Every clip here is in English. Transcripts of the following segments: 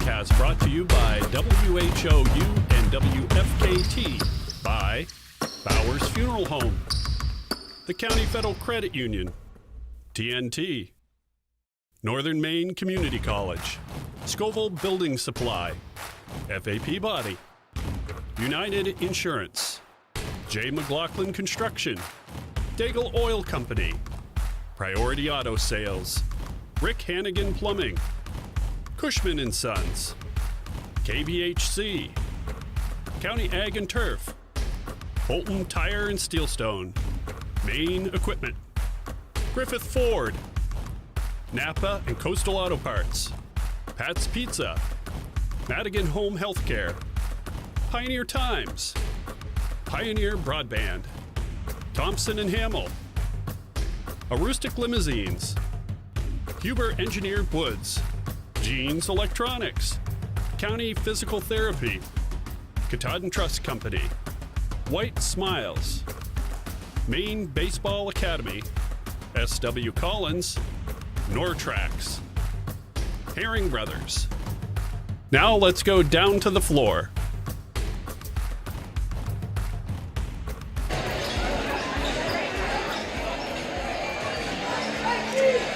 podcast brought to you by WHOU and WFKT, by Bowers Funeral Home, the County Federal Credit Union, TNT, Northern Maine Community College, Scoville Building Supply, FAP Body, United Insurance, J. McLaughlin Construction, Daigle Oil Company, Priority Auto Sales, Rick Hannigan Plumbing, Cushman & Sons, KBHC, County Ag and Turf, Bolton Tire and Steelstone, Maine Equipment, Griffith Ford, Napa and Coastal Auto Parts, Pat's Pizza, Madigan Home Healthcare, Pioneer Times, Pioneer Broadband, Thompson and Hamill, Aroostook Limousines, Huber Engineered Woods, Jeans Electronics, County Physical Therapy, Katahdin Trust Company, White Smiles, Maine Baseball Academy, S.W. Collins, Nortrax, Herring Brothers. Now let's go down to the floor.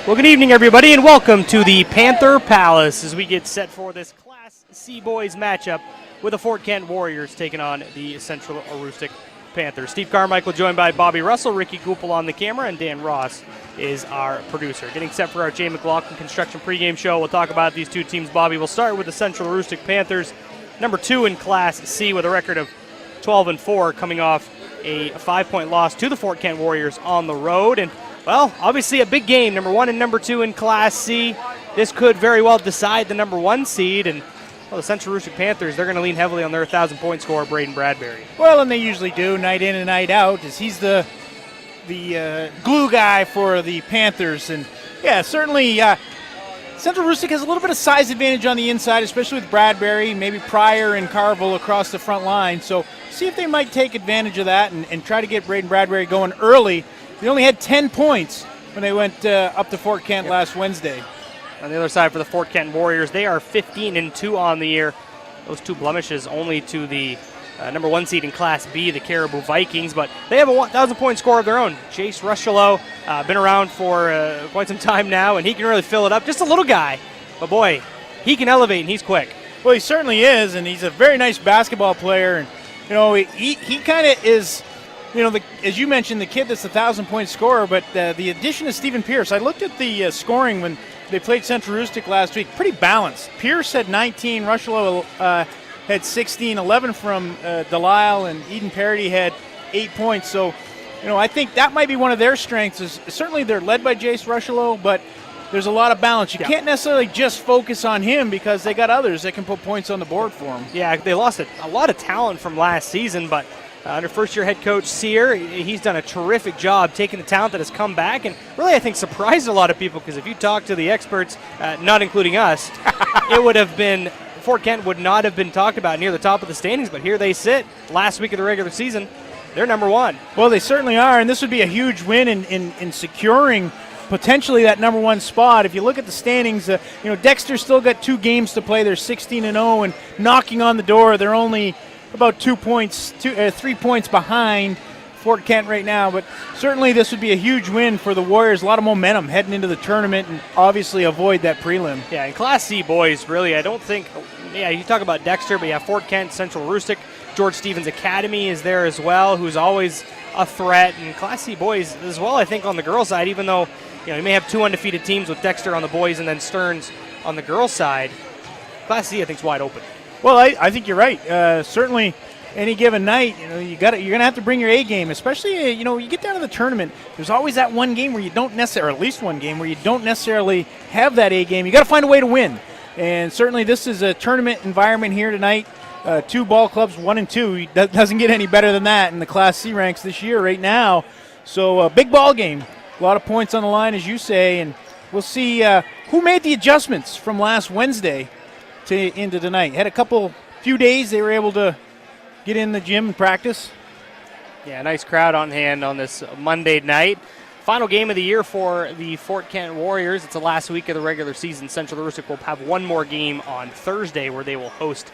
Well, good evening, everybody, and welcome to the Panther Palace as we get set for this Class C boys matchup with the Fort Kent Warriors taking on the Central Aroostook Panthers. Steve Carmichael joined by Bobby Russell, Ricky Goupel on the camera, and Dan Ross is our producer. Getting set for our J. McLaughlin Construction pregame show. We'll talk about these two teams, Bobby. We'll start with the Central Aroostook Panthers, number 2 in Class C with a record of 12-4, coming off a 5-point loss to the Fort Kent Warriors on the road. And well, obviously a big game, number 1 and number 2 in Class C. This could very well decide the number 1 seed. And well, the Central Aroostook Panthers, they're going to lean heavily on their 1,000-point scorer, Braden Bradbury. Well, and they usually do, night in and night out, as he's the glue guy for the Panthers. And yeah, certainly Central Aroostook has a little bit of size advantage on the inside, especially with Bradbury, maybe Pryor and Carville across the front line. So see if they might take advantage of that and try to get Braden Bradbury going early. They only had 10 points when they went up to Fort Kent last Wednesday. On the other side for the Fort Kent Warriors, they are 15-2 on the year. Those 2 blemishes only to the number 1 seed in Class B, the Caribou Vikings, but they have a 1,000-point score of their own. Chase Rushelo, been around for quite some time now, and he can really fill it up. Just a little guy, but boy, he can elevate, and he's quick. Well, he certainly is, and he's a very nice basketball player. And you know, he kind of is. You know, as you mentioned, the kid that's a 1,000-point scorer, but the addition of Stephen Pierce, I looked at the scoring when they played Central Aroostook last week, pretty balanced. Pierce had 19, Rushelo had 16, 11 from Delisle, and Eden Parody had 8 points. So, you know, I think that might be one of their strengths. Is certainly they're led by Jace Rushelo, but there's a lot of balance. You can't necessarily just focus on him because they got others that can put points on the board for them. Yeah, they lost a lot of talent from last season, but under first-year head coach Sear, he's done a terrific job taking the talent that has come back and really, I think, surprised a lot of people because if you talk to the experts, not including us, it would have been Fort Kent would not have been talked about near the top of the standings, but here they sit last week of the regular season. They're number 1. Well, they certainly are, and this would be a huge win in securing potentially that number 1 spot. If you look at the standings, you know, Dexter's still got 2 games to play. They're 16-0 and knocking on the door. They're only about 3 points behind Fort Kent right now, but certainly this would be a huge win for the Warriors. A lot of momentum heading into the tournament and obviously avoid that prelim. Yeah, in Class C boys, really, I don't think, you talk about Dexter, but yeah, Fort Kent, Central Aroostook, George Stevens Academy is there as well, who's always a threat, and Class C boys as well, I think, on the girls' side, even though, you know, you may have 2 undefeated teams with Dexter on the boys and then Stearns on the girls' side. Class C, I think, is wide open. Well, I think you're right. Certainly, any given night, you know, you're gonna have to bring your A game. Especially, you know, you get down to the tournament. There's always that one game where you don't necessarily, or at least one game where you don't necessarily have that A game. You got to find a way to win. And certainly, this is a tournament environment here tonight. 2 ball clubs, 1 and 2. That doesn't get any better than that in the Class C ranks this year, right now. So, big ball game. A lot of points on the line, as you say, and we'll see who made the adjustments from last Wednesday into tonight. Had a few days they were able to get in the gym and practice. Yeah, nice crowd on hand on this Monday night. final game of the year for the Fort Kent Warriors. It's the last week of the regular season. Central Aroostook will have one more game on Thursday where they will host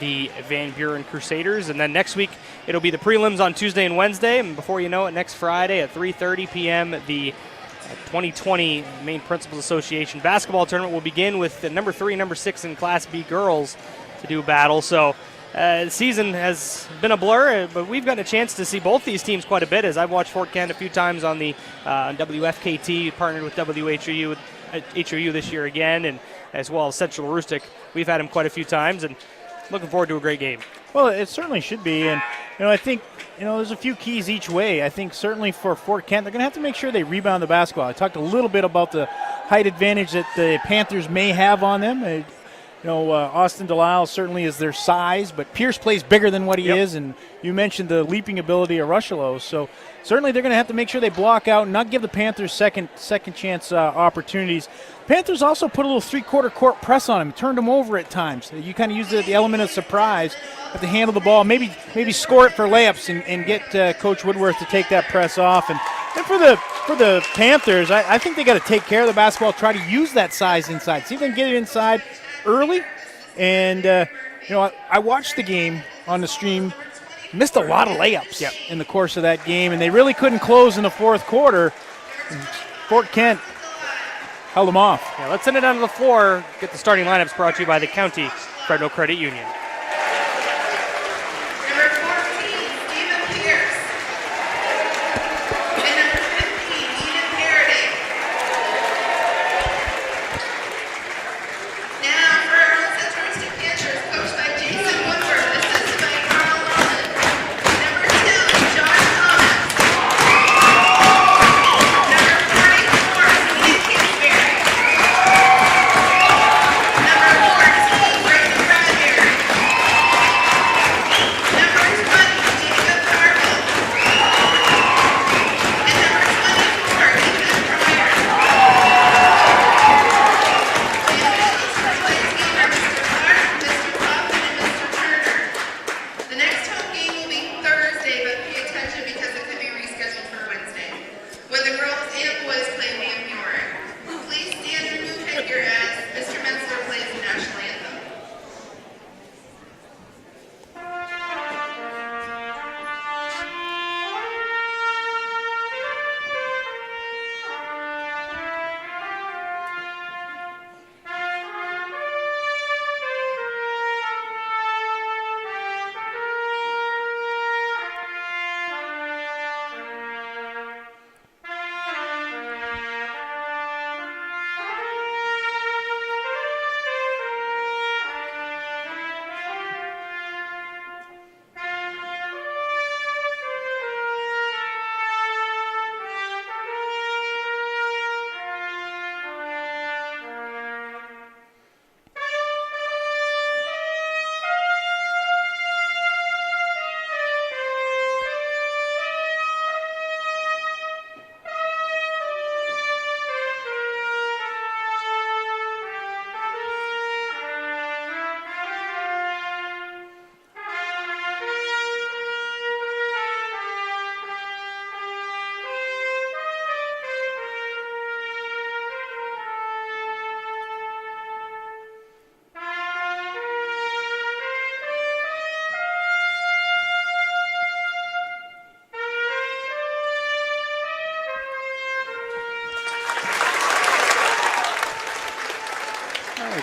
the Van Buren Crusaders. And then next week, it'll be the prelims on Tuesday and Wednesday. And before you know it, next Friday at 3:30 p.m., the 2020 Maine Principals Association basketball tournament will begin with the number 3 and number 6 in Class B girls to do battle. So the season has been a blur, but we've gotten a chance to see both these teams quite a bit, as I've watched Fort Kent a few times on the WFKT, partnered with WHOU this year again, and as well as Central Aroostook. We've had them quite a few times, and looking forward to a great game. Well, it certainly should be, and I think there's a few keys each way. I think certainly for Fort Kent, they're going to have to make sure they rebound the basketball. I talked a little bit about the height advantage that the Panthers may have on them. Austin Delisle certainly is their size, but Pierce plays bigger than what he is, and you mentioned the leaping ability of Rushelo. So certainly they're going to have to make sure they block out and not give the Panthers second chance opportunities. Panthers also put a little three-quarter court press on him, turned him over at times. You kind of use the element of surprise, have to handle the ball, maybe score it for layups and get Coach Woodworth to take that press off. And for the Panthers, I think they got to take care of the basketball, try to use that size inside, see if they can get it inside early. And I watched the game on the stream, missed a lot of layups in the course of that game, and they really couldn't close in the fourth quarter. And Fort Kent held them off. Yeah, let's send it down to the floor. Get the starting lineups brought to you by the County Federal Credit Union. Number 14, Stephen Pierce. And number 15, Eden Parody. Now for our Central Aroostook Panthers, coached by Jason Woodward, assisted by Carl Lawson. Number 2, John Thomas. Number 44, Eden Kingsbury. Number 14, Brayden Bradbury. Number 20, Jacob Carville. And number 24, Ethan Pryor. The officials for tonight's game are Mr. Clark, Mr. Kaufman, and Mr. Turner. The next home game will be Thursday, but pay attention because it could be rescheduled for Wednesday, when the girls and boys play Van Buren. Please stand and move headgear as Mr. Mensler plays the national anthem.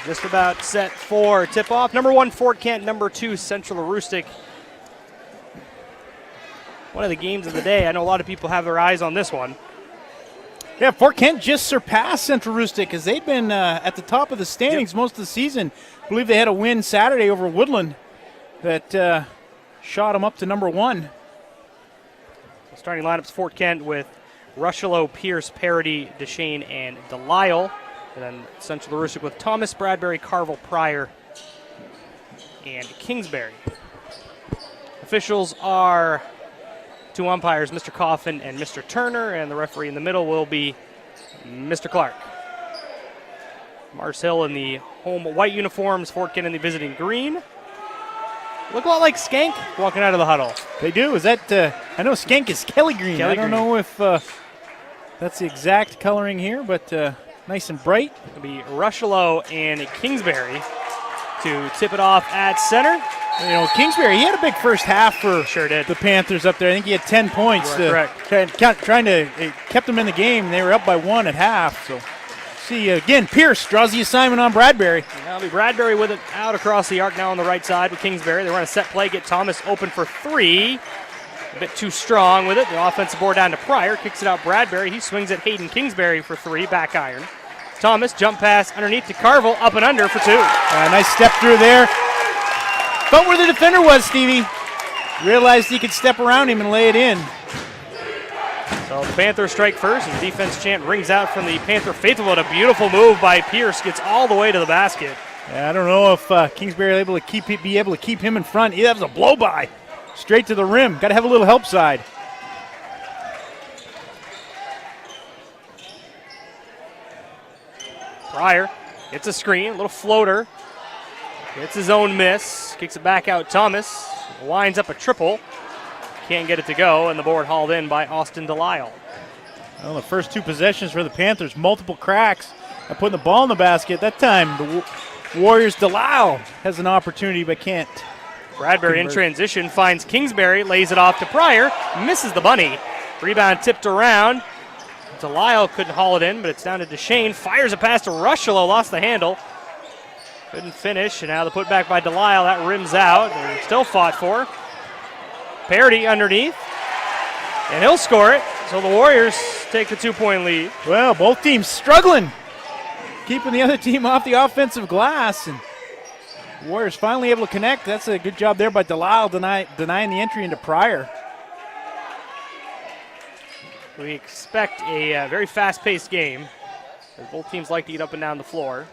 Just about set for tip-off. Number 1, Fort Kent. Number 2, Central Aroostook. One of the games of the day. I know a lot of people have their eyes on this one. Yeah, Fort Kent just surpassed Central Aroostook as they've been at the top of the standings most of the season. I believe they had a win Saturday over Woodland that shot them up to number 1. So starting lineups, Fort Kent with Rushelo, Pierce, Parody, Deshane, and Delisle. And then Central Aroostook with Thomas, Bradbury, Carville, Pryor, and Kingsbury. Officials are 2 umpires, Mr. Coffin and Mr. Turner, and the referee in the middle will be Mr. Clark. Mars Hill in the home white uniforms, Fort Kent in the visiting green. Look a lot like Skank walking out of the huddle. They do. Is that, I know Skank is Kelly Green. Kelly I don't Green. know if That's the exact coloring here, but nice and bright. It'll be Rushlow and Kingsbury to tip it off at center. You know, Kingsbury, he had a big first half for Sure did. the Panthers up there. I think he had 10 points. Correct. It kept them in the game. They were up by 1 at half. So, see, again, Pierce draws the assignment on Bradbury. Now it'll be Bradbury with it out across the arc now on the right side with Kingsbury. They run a set play, get Thomas open for 3. A bit too strong with it. The offensive board down to Pryor. Kicks it out Bradbury. He swings at Hayden Kingsbury for 3. Back iron. Thomas, jump pass underneath to Carville. Up and under for 2. Nice step through there. But where the defender was, Stevie. Realized he could step around him and lay it in. So the Panthers strike first, and the defense chant rings out from the Panther faithful. What a beautiful move by Pierce. Gets all the way to the basket. Yeah, I don't know if Kingsbury able to be able to keep him in front. That was a blow-by. Straight to the rim. Got to have a little help side. Pryor gets a screen, a little floater. Gets his own miss. Kicks it back out. Thomas winds up a triple. Can't get it to go, and the board hauled in by Austin Delisle. Well, the first 2 possessions for the Panthers, multiple cracks at putting the ball in the basket. That time, the Warriors' Delisle has an opportunity but can't. Bradbury in transition finds Kingsbury, lays it off to Pryor, misses the bunny. Rebound tipped around. Delisle couldn't haul it in, but it's down to Deshane. Fires a pass to Rushlow, lost the handle. Couldn't finish, and now the putback by Delisle. That rims out. They're still fought for. Parity underneath, and he'll score it. So the Warriors take the 2-point lead. Well, both teams struggling, keeping the other team off the offensive glass, and Warriors finally able to connect. That's a good job there by Delisle, denying the entry into Pryor. We expect a very fast-paced game, as both teams like to get up and down the floor.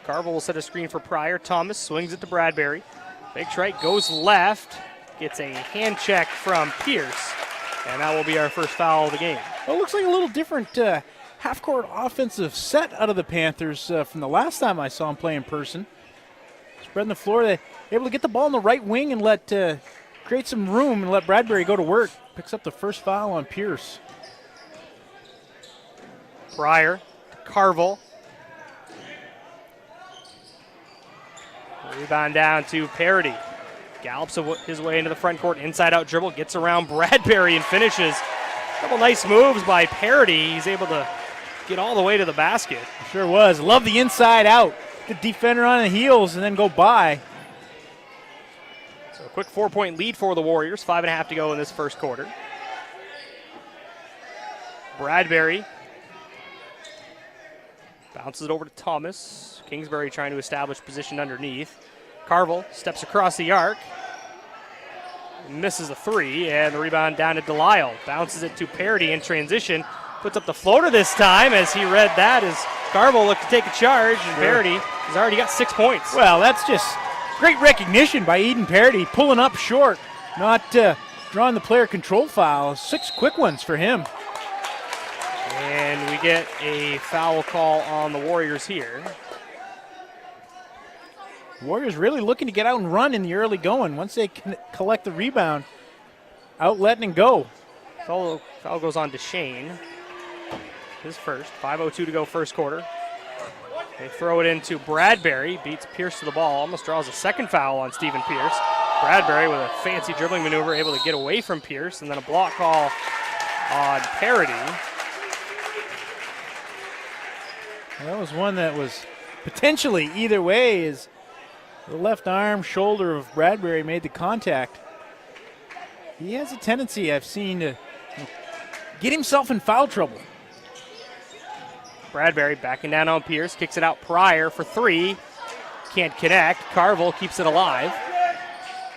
Carville will set a screen for Pryor. Thomas swings it to Bradbury. Fakes right, goes left, gets a hand check from Pierce, and that will be our first foul of the game. Well, it looks like a little different half-court offensive set out of the Panthers from the last time I saw them play in person. Spreading the floor, they're able to get the ball in the right wing and create some room and let Bradbury go to work. Picks up the first foul on Pierce. Pryor to Carville. Rebound down to Parity. Gallops his way into the front court, inside-out dribble, gets around Bradbury and finishes. A couple nice moves by Parity. He's able to get all the way to the basket. Sure was. Love the inside out. The defender on the heels and then go by. So a quick 4-point lead for the Warriors. 5.5 to go in this first quarter. Bradbury bounces it over to Thomas. Kingsbury trying to establish position underneath. Carville steps across the arc. Misses a 3, and the rebound down to Delisle. Bounces it to Parity in transition. Puts up the floater this time as he read that as Carville looked to take a charge, and Parity has already got 6 points. Well, that's just great recognition by Eden Parity, pulling up short, not drawing the player control foul. 6 quick ones for him. And we get a foul call on the Warriors here. Warriors really looking to get out and run in the early going. Once they collect the rebound, outlet and go. Foul goes on to Shane. His first. 5:02 to go first quarter. They throw it into Bradbury. Beats Pierce to the ball. Almost draws a second foul on Stephen Pierce. Bradbury with a fancy dribbling maneuver able to get away from Pierce, and then a block call on Parity. That was one that was potentially either way, as the left arm, shoulder of Bradbury made the contact. He has a tendency, I've seen, to get himself in foul trouble. Bradbury backing down on Pierce, kicks it out Pryor for 3. Can't connect. Carville keeps it alive.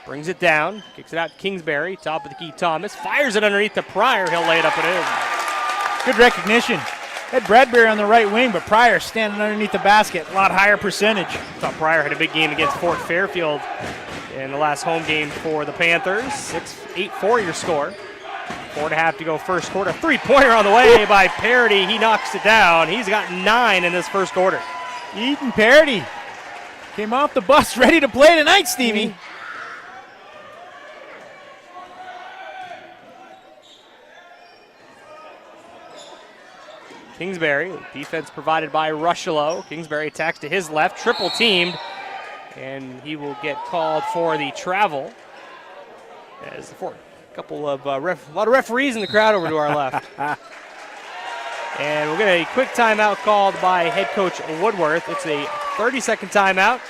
Brings it down, kicks it out to Kingsbury, top of the key Thomas, fires it underneath to Pryor. He'll lay it up and in. Good recognition. Had Bradbury on the right wing, but Pryor standing underneath the basket. A lot higher percentage. Thought Pryor had a big game against Fort Fairfield in the last home game for the Panthers. 8-4 your score. 4.5 to go first quarter. 3-pointer on the way by Parity. He knocks it down. He's got 9 in this first quarter. Eden Parity came off the bus ready to play tonight, Stevie. Kingsbury, defense provided by Rushlow. Kingsbury attacks to his left, triple teamed, and he will get called for the travel. As the a lot of referees in the crowd over to our left. And we'll get a quick timeout called by head coach Woodworth. It's a 30-second timeout.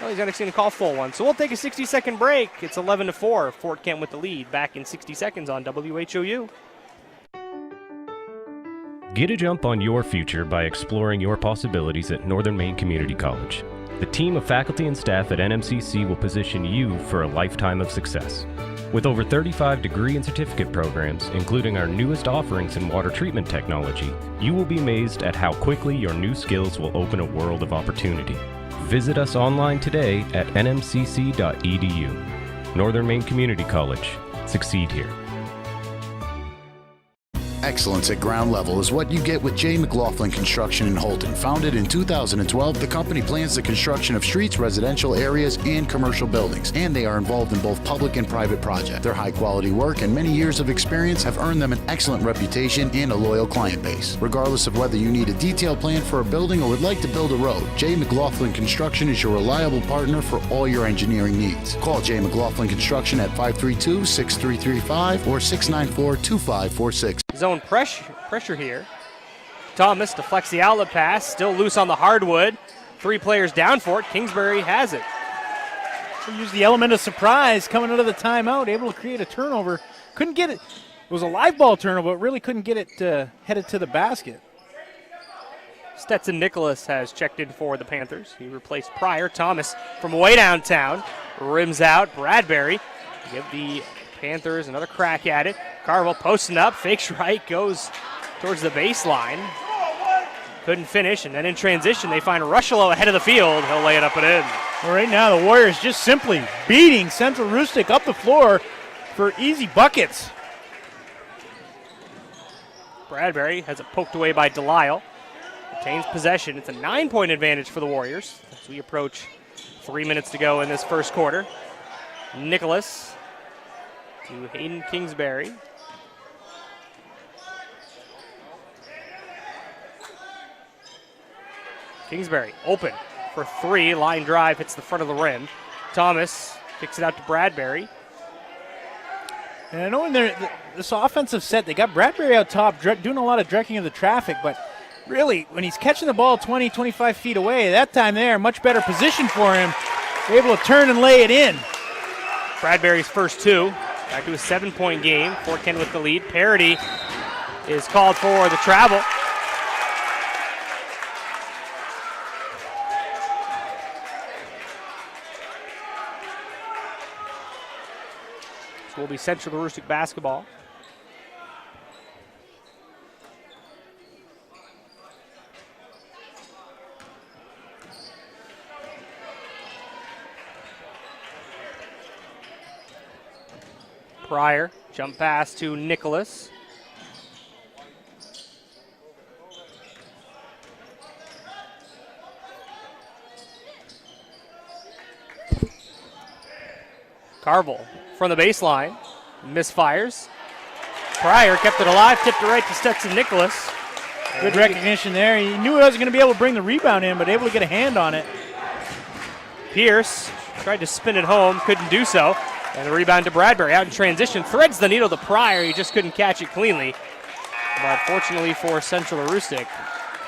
Well, he's actually going to call full one. So we'll take a 60-second break. It's 11-4. Fort Kent with the lead. Back in 60 seconds on WHOU. Get a jump on your future by exploring your possibilities at Northern Maine Community College. The team of faculty and staff at NMCC will position you for a lifetime of success. With over 35 degree and certificate programs, including our newest offerings in water treatment technology, you will be amazed at how quickly your new skills will open a world of opportunity. Visit us online today at nmcc.edu. Northern Maine Community College. Succeed here. Excellence at ground level is what you get with J. McLaughlin Construction in Holton. Founded in 2012, the company plans the construction of streets, residential areas, and commercial buildings, and they are involved in both public and private projects. Their high-quality work and many years of experience have earned them an excellent reputation and a loyal client base. Regardless of whether you need a detailed plan for a building or would like to build a road, J. McLaughlin Construction is your reliable partner for all your engineering needs. Call J. McLaughlin Construction at 532-6335 or 694-2546. Zone pressure here. Thomas deflects the outlet pass, still loose on the hardwood. 3 players down for it. Kingsbury has it. Use the element of surprise coming out of the timeout, able to create a turnover. Couldn't get it. It was a live ball turnover, but really couldn't get it headed to the basket. Stetson Nicholas has checked in for the Panthers. He replaced Pryor. Thomas from way downtown rims out. Bradbury give the Panthers another crack at it. Carville posting up, fakes right, goes towards the baseline. Couldn't finish, and then in transition, they find Rushlow ahead of the field. He'll lay it up and in. Well, right now, the Warriors just simply beating Central Aroostook up the floor for easy buckets. Bradbury has it poked away by Delisle. Retains possession. It's a 9-point advantage for the Warriors as we approach 3 minutes to go in this first quarter. Nicholas to Hayden Kingsbury. Kingsbury open for 3. Line drive hits the front of the rim. Thomas kicks it out to Bradbury. And I know in this offensive set, they got Bradbury out top doing a lot of directing of the traffic, but really, when he's catching the ball 20, 25 feet away, that time there, much better position for him. They're able to turn and lay it in. Bradbury's first 2. Back to a 7-point game. Fort Kent with the lead. Parity is called for the travel. This will be Central Aroostook basketball. Pryor, jump pass to Nicholas. Carville from the baseline, misfires. Pryor kept it alive, tipped it right to Stetson Nicholas. Good recognition there. He knew he wasn't going to be able to bring the rebound in, but able to get a hand on it. Pierce tried to spin it home, couldn't do so. And the rebound to Bradbury out in transition. Threads the needle to Pryor. He just couldn't catch it cleanly. But fortunately for Central Aroostook,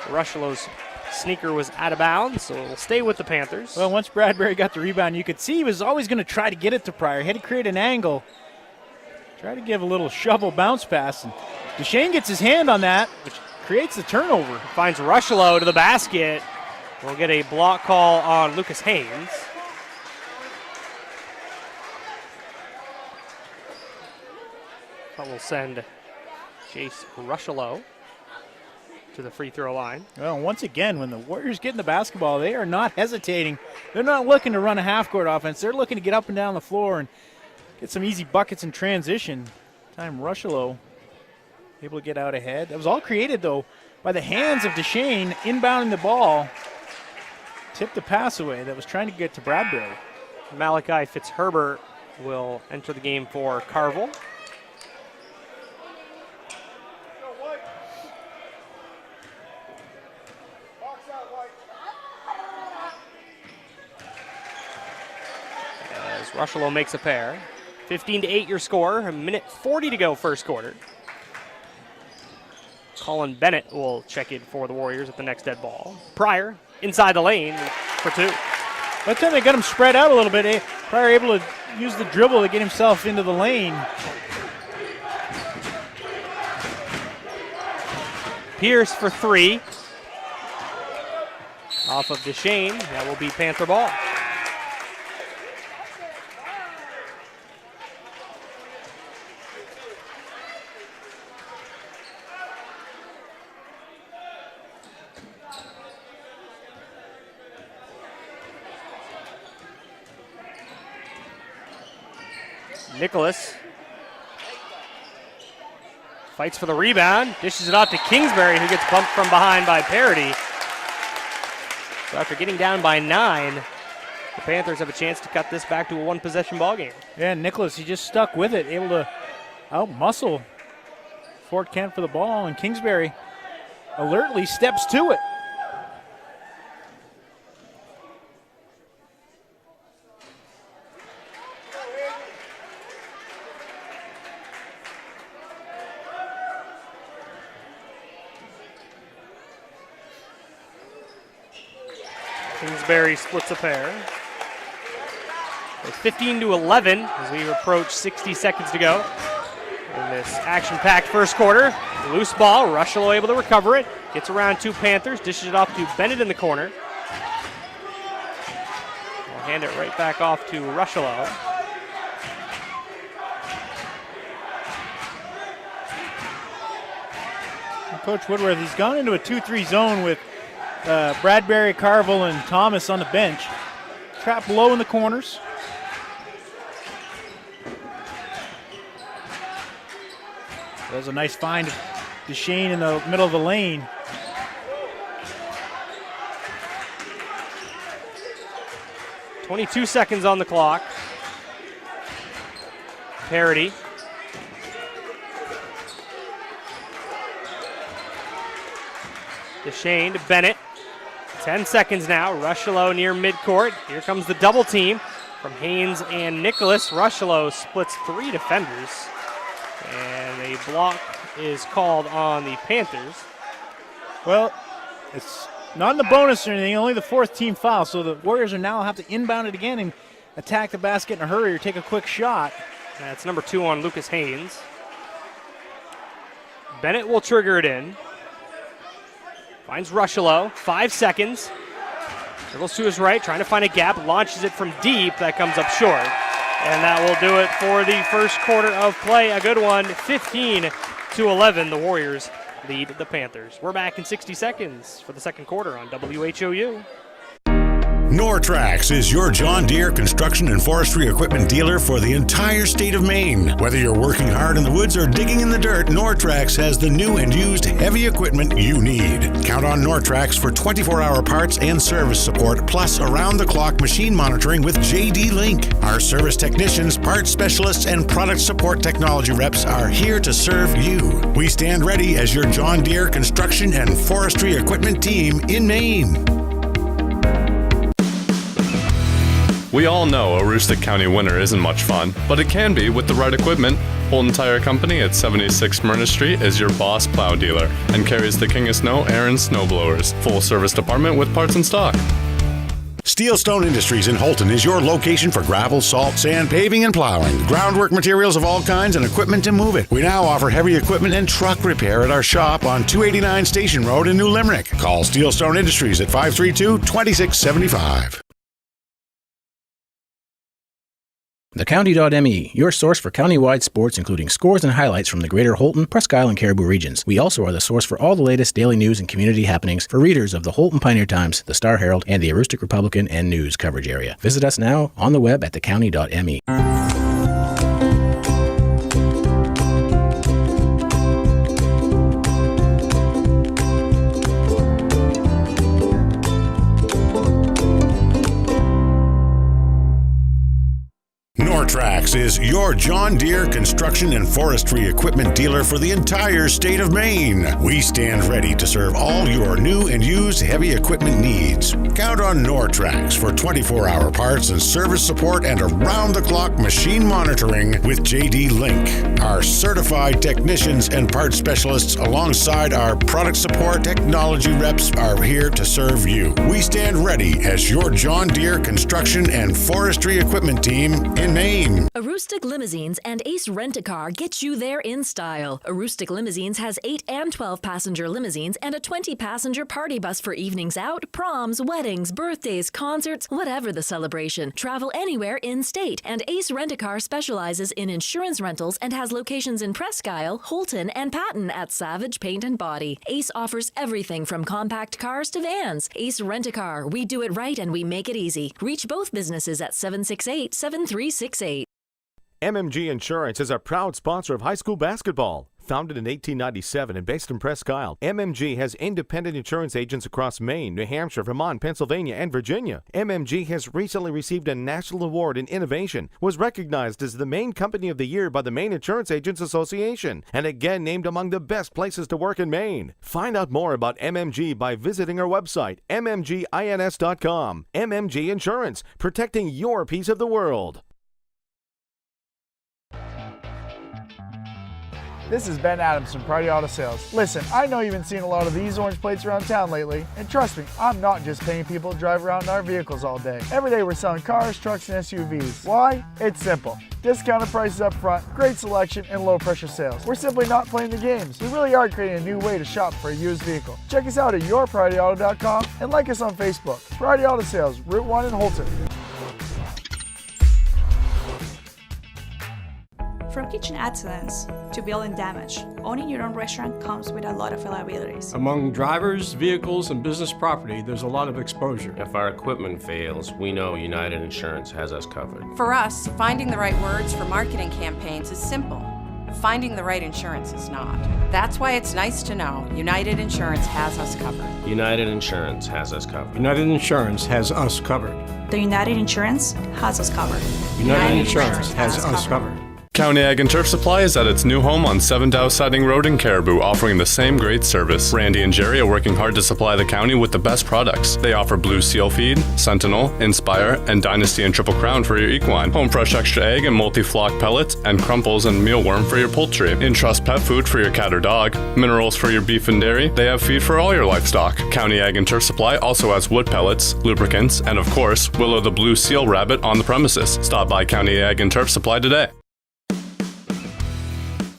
Rushlow's sneaker was out of bounds, so it'll stay with the Panthers. Well, once Bradbury got the rebound, you could see he was always going to try to get it to Pryor. He had to create an angle. Try to give a little shovel bounce pass. And Duchesne gets his hand on that, which creates the turnover. Finds Rushlow to the basket. We'll get a block call on Lucas Haynes. But we'll send Jace Rushlow to the free throw line. Well, once again, when the Warriors get in the basketball, they are not hesitating. They're not looking to run a half-court offense. They're looking to get up and down the floor and get some easy buckets in transition. Time Rushlow able to get out ahead. That was all created, though, by the hands of Duchesne inbounding the ball. Tipped the pass away that was trying to get to Bradbury. Malachi Fitzherbert will enter the game for Carville. as Rushlow makes a pair. 15-8 your score, a minute 40 to go first quarter. Colin Bennett will check in for the Warriors at the next dead ball. Pryor inside the lane for two. By the time they got him spread out a little bit, Pryor able to use the dribble to get himself into the lane. Pierce for three. Off of Deshane, that will be Panther ball. Nicholas fights for the rebound, dishes it out to Kingsbury, who gets bumped from behind by Parity. So after getting down by 9, the Panthers have a chance to cut this back to a one-possession ball game. Yeah, Nicholas, he just stuck with it, able to out-muscle Fort Kent for the ball, and Kingsbury alertly steps to it. Kingsbury splits a pair. It's 15-11 as we approach 60 seconds to go in this action-packed first quarter. Loose ball, Rushlow able to recover it. Gets around two Panthers, dishes it off to Bennett in the corner. We'll hand it right back off to Rushlow. Coach Woodworth, he's gone into a 2-3 zone with Bradbury, Carville, and Thomas on the bench. Trapped low in the corners. That was a nice find of Deshane in the middle of the lane. .22 seconds on the clock. Parity. Deshane to Bennett. 10 seconds now. Rushlow near midcourt. Here comes the double team from Haynes and Nicholas. Rushlow splits three defenders. And a block is called on the Panthers. Well, it's not in the bonus or anything, only the fourth team foul. So the Warriors are now have to inbound it again and attack the basket in a hurry or take a quick shot. That's number 2 on Lucas Haynes. Bennett will trigger it in. Finds Rushlow, 5 seconds. Dribbles to his right, trying to find a gap, launches it from deep. That comes up short. And that will do it for the first quarter of play. A good one, 15-11. The Warriors lead the Panthers. We're back in 60 seconds for the second quarter on WHOU. Nortrax is your John Deere construction and forestry equipment dealer for the entire state of Maine. Whether you're working hard in the woods or digging in the dirt, Nortrax has the new and used heavy equipment you need. Count on Nortrax for 24-hour parts and service support, plus around-the-clock machine monitoring with JD Link. Our service technicians, parts specialists, and product support technology reps are here to serve you. We stand ready as your John Deere construction and forestry equipment team in Maine. We all know Aroostook County winter isn't much fun, but it can be with the right equipment. Holton Tire Company at 76 Myrna Street is your boss plow dealer and carries the King of Snow Aaron snowblowers. Full service department with parts in stock. Steelstone Industries in Holton is your location for gravel, salt, sand, paving, and plowing. Groundwork materials of all kinds and equipment to move it. We now offer heavy equipment and truck repair at our shop on 289 Station Road in New Limerick. Call Steelstone Industries at 532-2675. TheCounty.me, your source for countywide sports, including scores and highlights from the greater Holton, Presque Isle, and Caribou regions. We also are the source for all the latest daily news and community happenings for readers of the Holton Pioneer Times, the Star Herald, and the Aroostook Republican and News coverage area. Visit us now on the web at TheCounty.me. Nortrax is your John Deere construction and forestry equipment dealer for the entire state of Maine. We stand ready to serve all your new and used heavy equipment needs. Count on Nortrax for 24-hour parts and service support and around-the-clock machine monitoring with JD Link. Our certified technicians and parts specialists alongside our product support technology reps are here to serve you. We stand ready as your John Deere construction and forestry equipment team in Maine. Aroostook Limousines and Ace Rent-A-Car get you there in style. Aroostook Limousines has 8 and 12 passenger limousines and a 20 passenger party bus for evenings out, proms, weddings, birthdays, concerts, whatever the celebration. Travel anywhere in-state. And Ace Rent-A-Car specializes in insurance rentals and has locations in Presque Isle, Holton, and Patton at Savage Paint and Body. Ace offers everything from compact cars to vans. Ace Rent-A-Car. We do it right and we make it easy. Reach both businesses at 768-7368. MMG Insurance is a proud sponsor of high school basketball. Founded in 1897 and based in Presque Isle, MMG has independent insurance agents across Maine, New Hampshire, Vermont, Pennsylvania, and Virginia. MMG has recently received a national award in innovation, was recognized as the Maine Company of the Year by the Maine Insurance Agents Association, and again named among the best places to work in Maine. Find out more about MMG by visiting our website, mmgins.com. MMG Insurance, protecting your piece of the world. This is Ben Adams from Priority Auto Sales. Listen, I know you've been seeing a lot of these orange plates around town lately, and trust me, I'm not just paying people to drive around in our vehicles all day. Every day we're selling cars, trucks, and SUVs. Why? It's simple. Discounted prices up front, great selection, and low pressure sales. We're simply not playing the games. We really are creating a new way to shop for a used vehicle. Check us out at yourpriorityauto.com and like us on Facebook. Priority Auto Sales, Route 1 in Holton. From kitchen excellence to building damage, owning your own restaurant comes with a lot of liabilities. Among drivers, vehicles, and business property, there's a lot of exposure. If our equipment fails, we know United Insurance has us covered. For us, finding the right words for marketing campaigns is simple. Finding the right insurance is not. That's why it's nice to know United Insurance has us covered. United Insurance has us covered. United Insurance has us covered. The United Insurance has us covered. United Insurance has us covered. County Ag and Turf Supply is at its new home on 7 Dow Siding Road in Caribou, offering the same great service. Randy and Jerry are working hard to supply the county with the best products. They offer Blue Seal Feed, Sentinel, Inspire, and Dynasty and Triple Crown for your equine, Home Fresh Extra Egg and Multi-Flock Pellets, and Crumples and Mealworm for your poultry, Entrust Pet Food for your cat or dog, Minerals for your beef and dairy. They have feed for all your livestock. County Ag and Turf Supply also has wood pellets, lubricants, and of course, Willow the Blue Seal Rabbit on the premises. Stop by County Ag and Turf Supply today.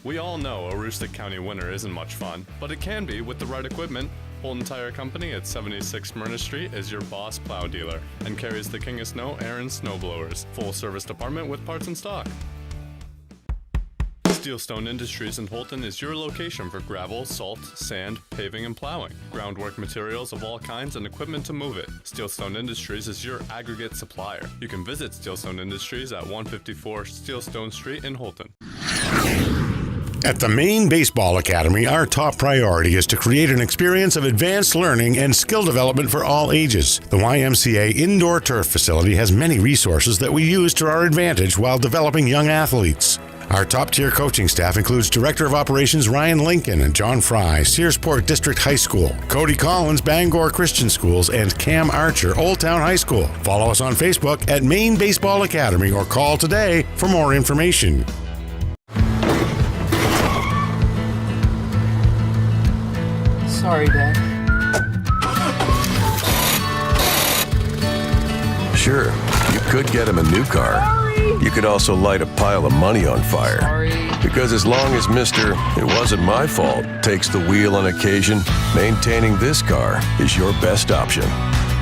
We all know a Aroostook County winter isn't much fun, but it can be with the right equipment. Holton Tire Company at 76 Smyrna Street is your boss plow dealer and carries the King of Snow Aaron snowblowers. Full service department with parts in stock. Steelstone Industries in Holton is your location for gravel, salt, sand, paving, and plowing. Groundwork materials of all kinds and equipment to move it. Steelstone Industries is your aggregate supplier. You can visit Steelstone Industries at 154 Steelstone Street in Holton. At the Maine Baseball Academy, our top priority is to create an experience of advanced learning and skill development for all ages. The YMCA Indoor Turf Facility has many resources that we use to our advantage while developing young athletes. Our top-tier coaching staff includes Director of Operations Ryan Lincoln and John Fry, Searsport District High School, Cody Collins, Bangor Christian Schools, and Cam Archer, Old Town High School. Follow us on Facebook at Maine Baseball Academy or call today for more information. Sorry, Dad. Sure, you could get him a new car. Sorry. You could also light a pile of money on fire. Sorry. Because as long as Mr. It wasn't my fault takes the wheel on occasion, maintaining this car is your best option.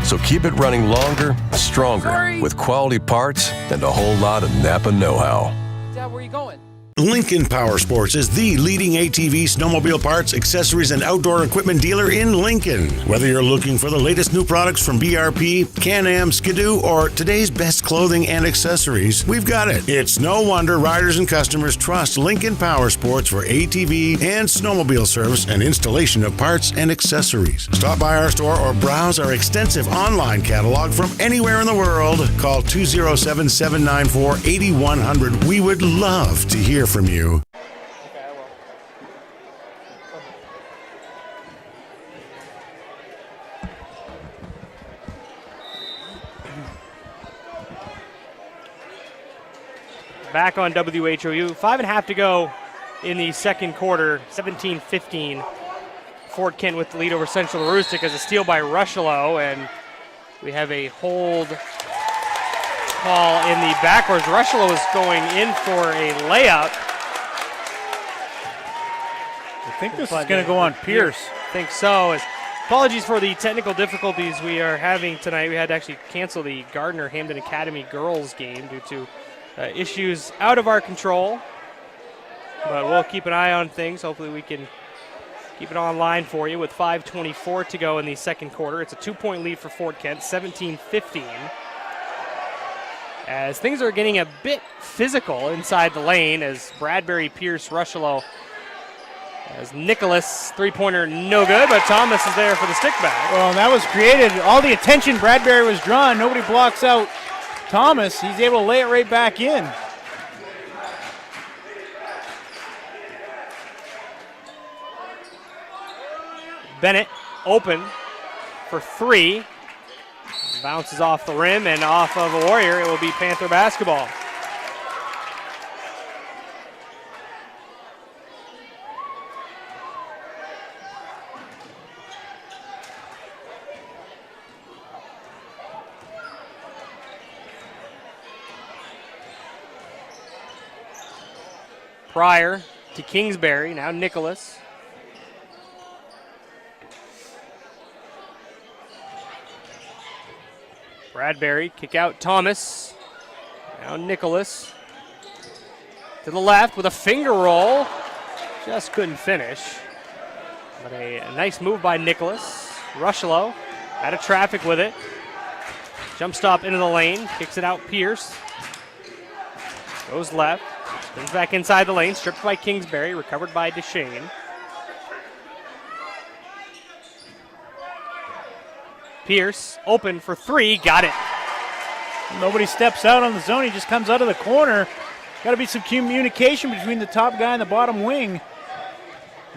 So keep it running longer, stronger, with quality parts and a whole lot of Napa know-how. Dad, where are you going? Lincoln Power Sports is the leading ATV, snowmobile parts, accessories, and outdoor equipment dealer in Lincoln. Whether you're looking for the latest new products from BRP, Can-Am, Skidoo, or today's best clothing and accessories, we've got it. It's no wonder riders and customers trust Lincoln Power Sports for ATV and snowmobile service and installation of parts and accessories. Stop by our store or browse our extensive online catalog from anywhere in the world. Call 207-794-8100. We would love to hear from you. Back on WHOU. 5.5 to go in the second quarter. 17-15. Fort Kent with the lead over Central Aroostook as a steal by Rushlow, and we have a hold call in the backwards. Rushlow is going in for a layup. I think this is going to go on Pierce. I think so. Apologies for the technical difficulties we are having tonight. We had to actually cancel the Gardner-Hamden Academy girls game due to issues out of our control. But we'll keep an eye on things. Hopefully we can keep it online for you with 5:24 to go in the second quarter. It's a 2-point lead for Fort Kent, 17-15. As things are getting a bit physical inside the lane as Bradbury, Pierce, Rushlow, as Nicholas, three-pointer no good, but Thomas is there for the stick back. Well, that was created. All the attention Bradbury was drawn. Nobody blocks out Thomas. He's able to lay it right back in. Bennett open for three. Bounces off the rim and off of a Warrior. It will be Panther basketball. Pryor to Kingsbury, now Nicholas. Bradbury, kick out Thomas. Now Nicholas. To the left with a finger roll. Just couldn't finish. But a nice move by Nicholas. Rushlow out of traffic with it. Jump stop into the lane. Kicks it out Pierce. Goes left. Spins back inside the lane. Stripped by Kingsbury. Recovered by Deshane. Pierce open for three, got it. Nobody steps out on the zone, he just comes out of the corner. Got to be some communication between the top guy and the bottom wing.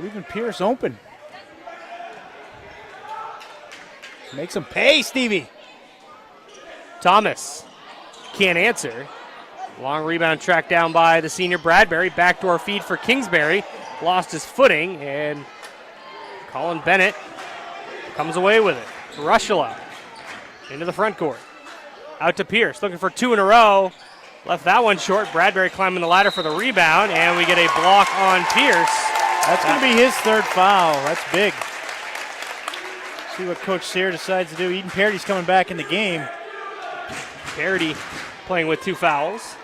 Leaving Pierce open. Makes him pay, Stevie. Thomas can't answer. Long rebound tracked down by the senior Bradbury. Backdoor feed for Kingsbury. Lost his footing, and Colin Bennett comes away with it. Rushlow into the front court. Out to Pierce, looking for two in a row. Left that one short. Bradbury climbing the ladder for the rebound, and we get a block on Pierce. That's going to be his third foul. That's big. See what Coach Sayre decides to do. Eden Parady's coming back in the game. Parody playing with two fouls.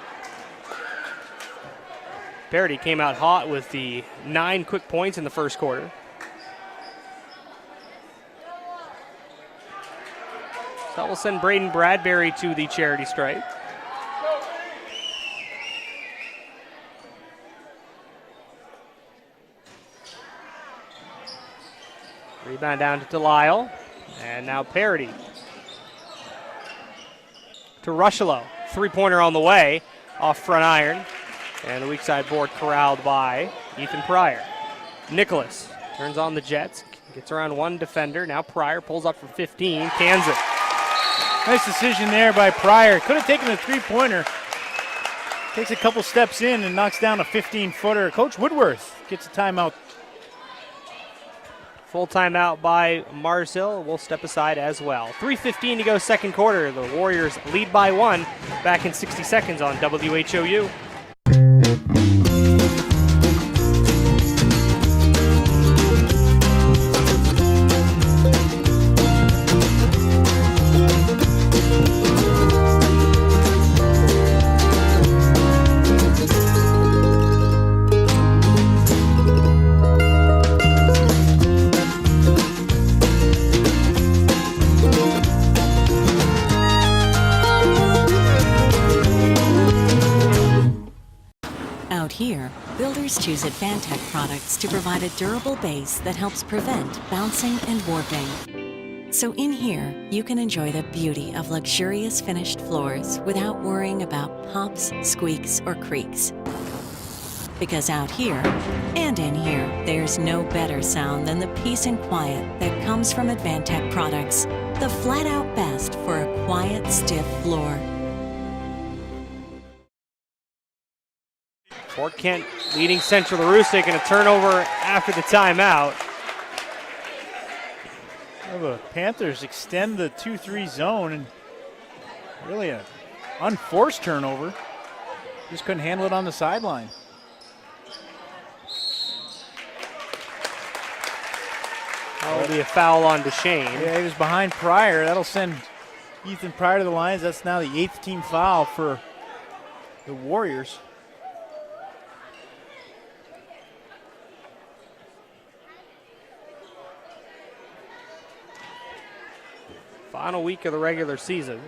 Parody came out hot with the 9 quick points in the first quarter. That will send Braden Bradbury to the charity stripe. Rebound down to Delisle. And now Parody. To Rushlow. Three-pointer on the way. Off front iron. And the weak side board corralled by Ethan Pryor. Nicholas turns on the Jets. Gets around one defender. Now Pryor pulls up from 15. Cans it. Nice decision there by Pryor. Could have taken the three-pointer. Takes a couple steps in and knocks down a 15-footer. Coach Woodworth gets a timeout. Full timeout by Mars Hill. We'll step aside as well. 3:15 to go second quarter. The Warriors lead by 1. Back in 60 seconds on WHOU. Players choose Advantech products to provide a durable base that helps prevent bouncing and warping. So in here, you can enjoy the beauty of luxurious finished floors without worrying about pops, squeaks, or creaks. Because out here, and in here, there's no better sound than the peace and quiet that comes from Advantech products. The flat-out best for a quiet, stiff floor. Fort Kent leading Central Aroostook, and a turnover after the timeout. Well, the Panthers extend the 2-3 zone, and really an unforced turnover. Just couldn't handle it on the sideline. That'll be a foul on Duchesne. Yeah, he was behind Pryor. That'll send Ethan Pryor to the lines. That's now the 8th team foul for the Warriors. Final week of the regular season.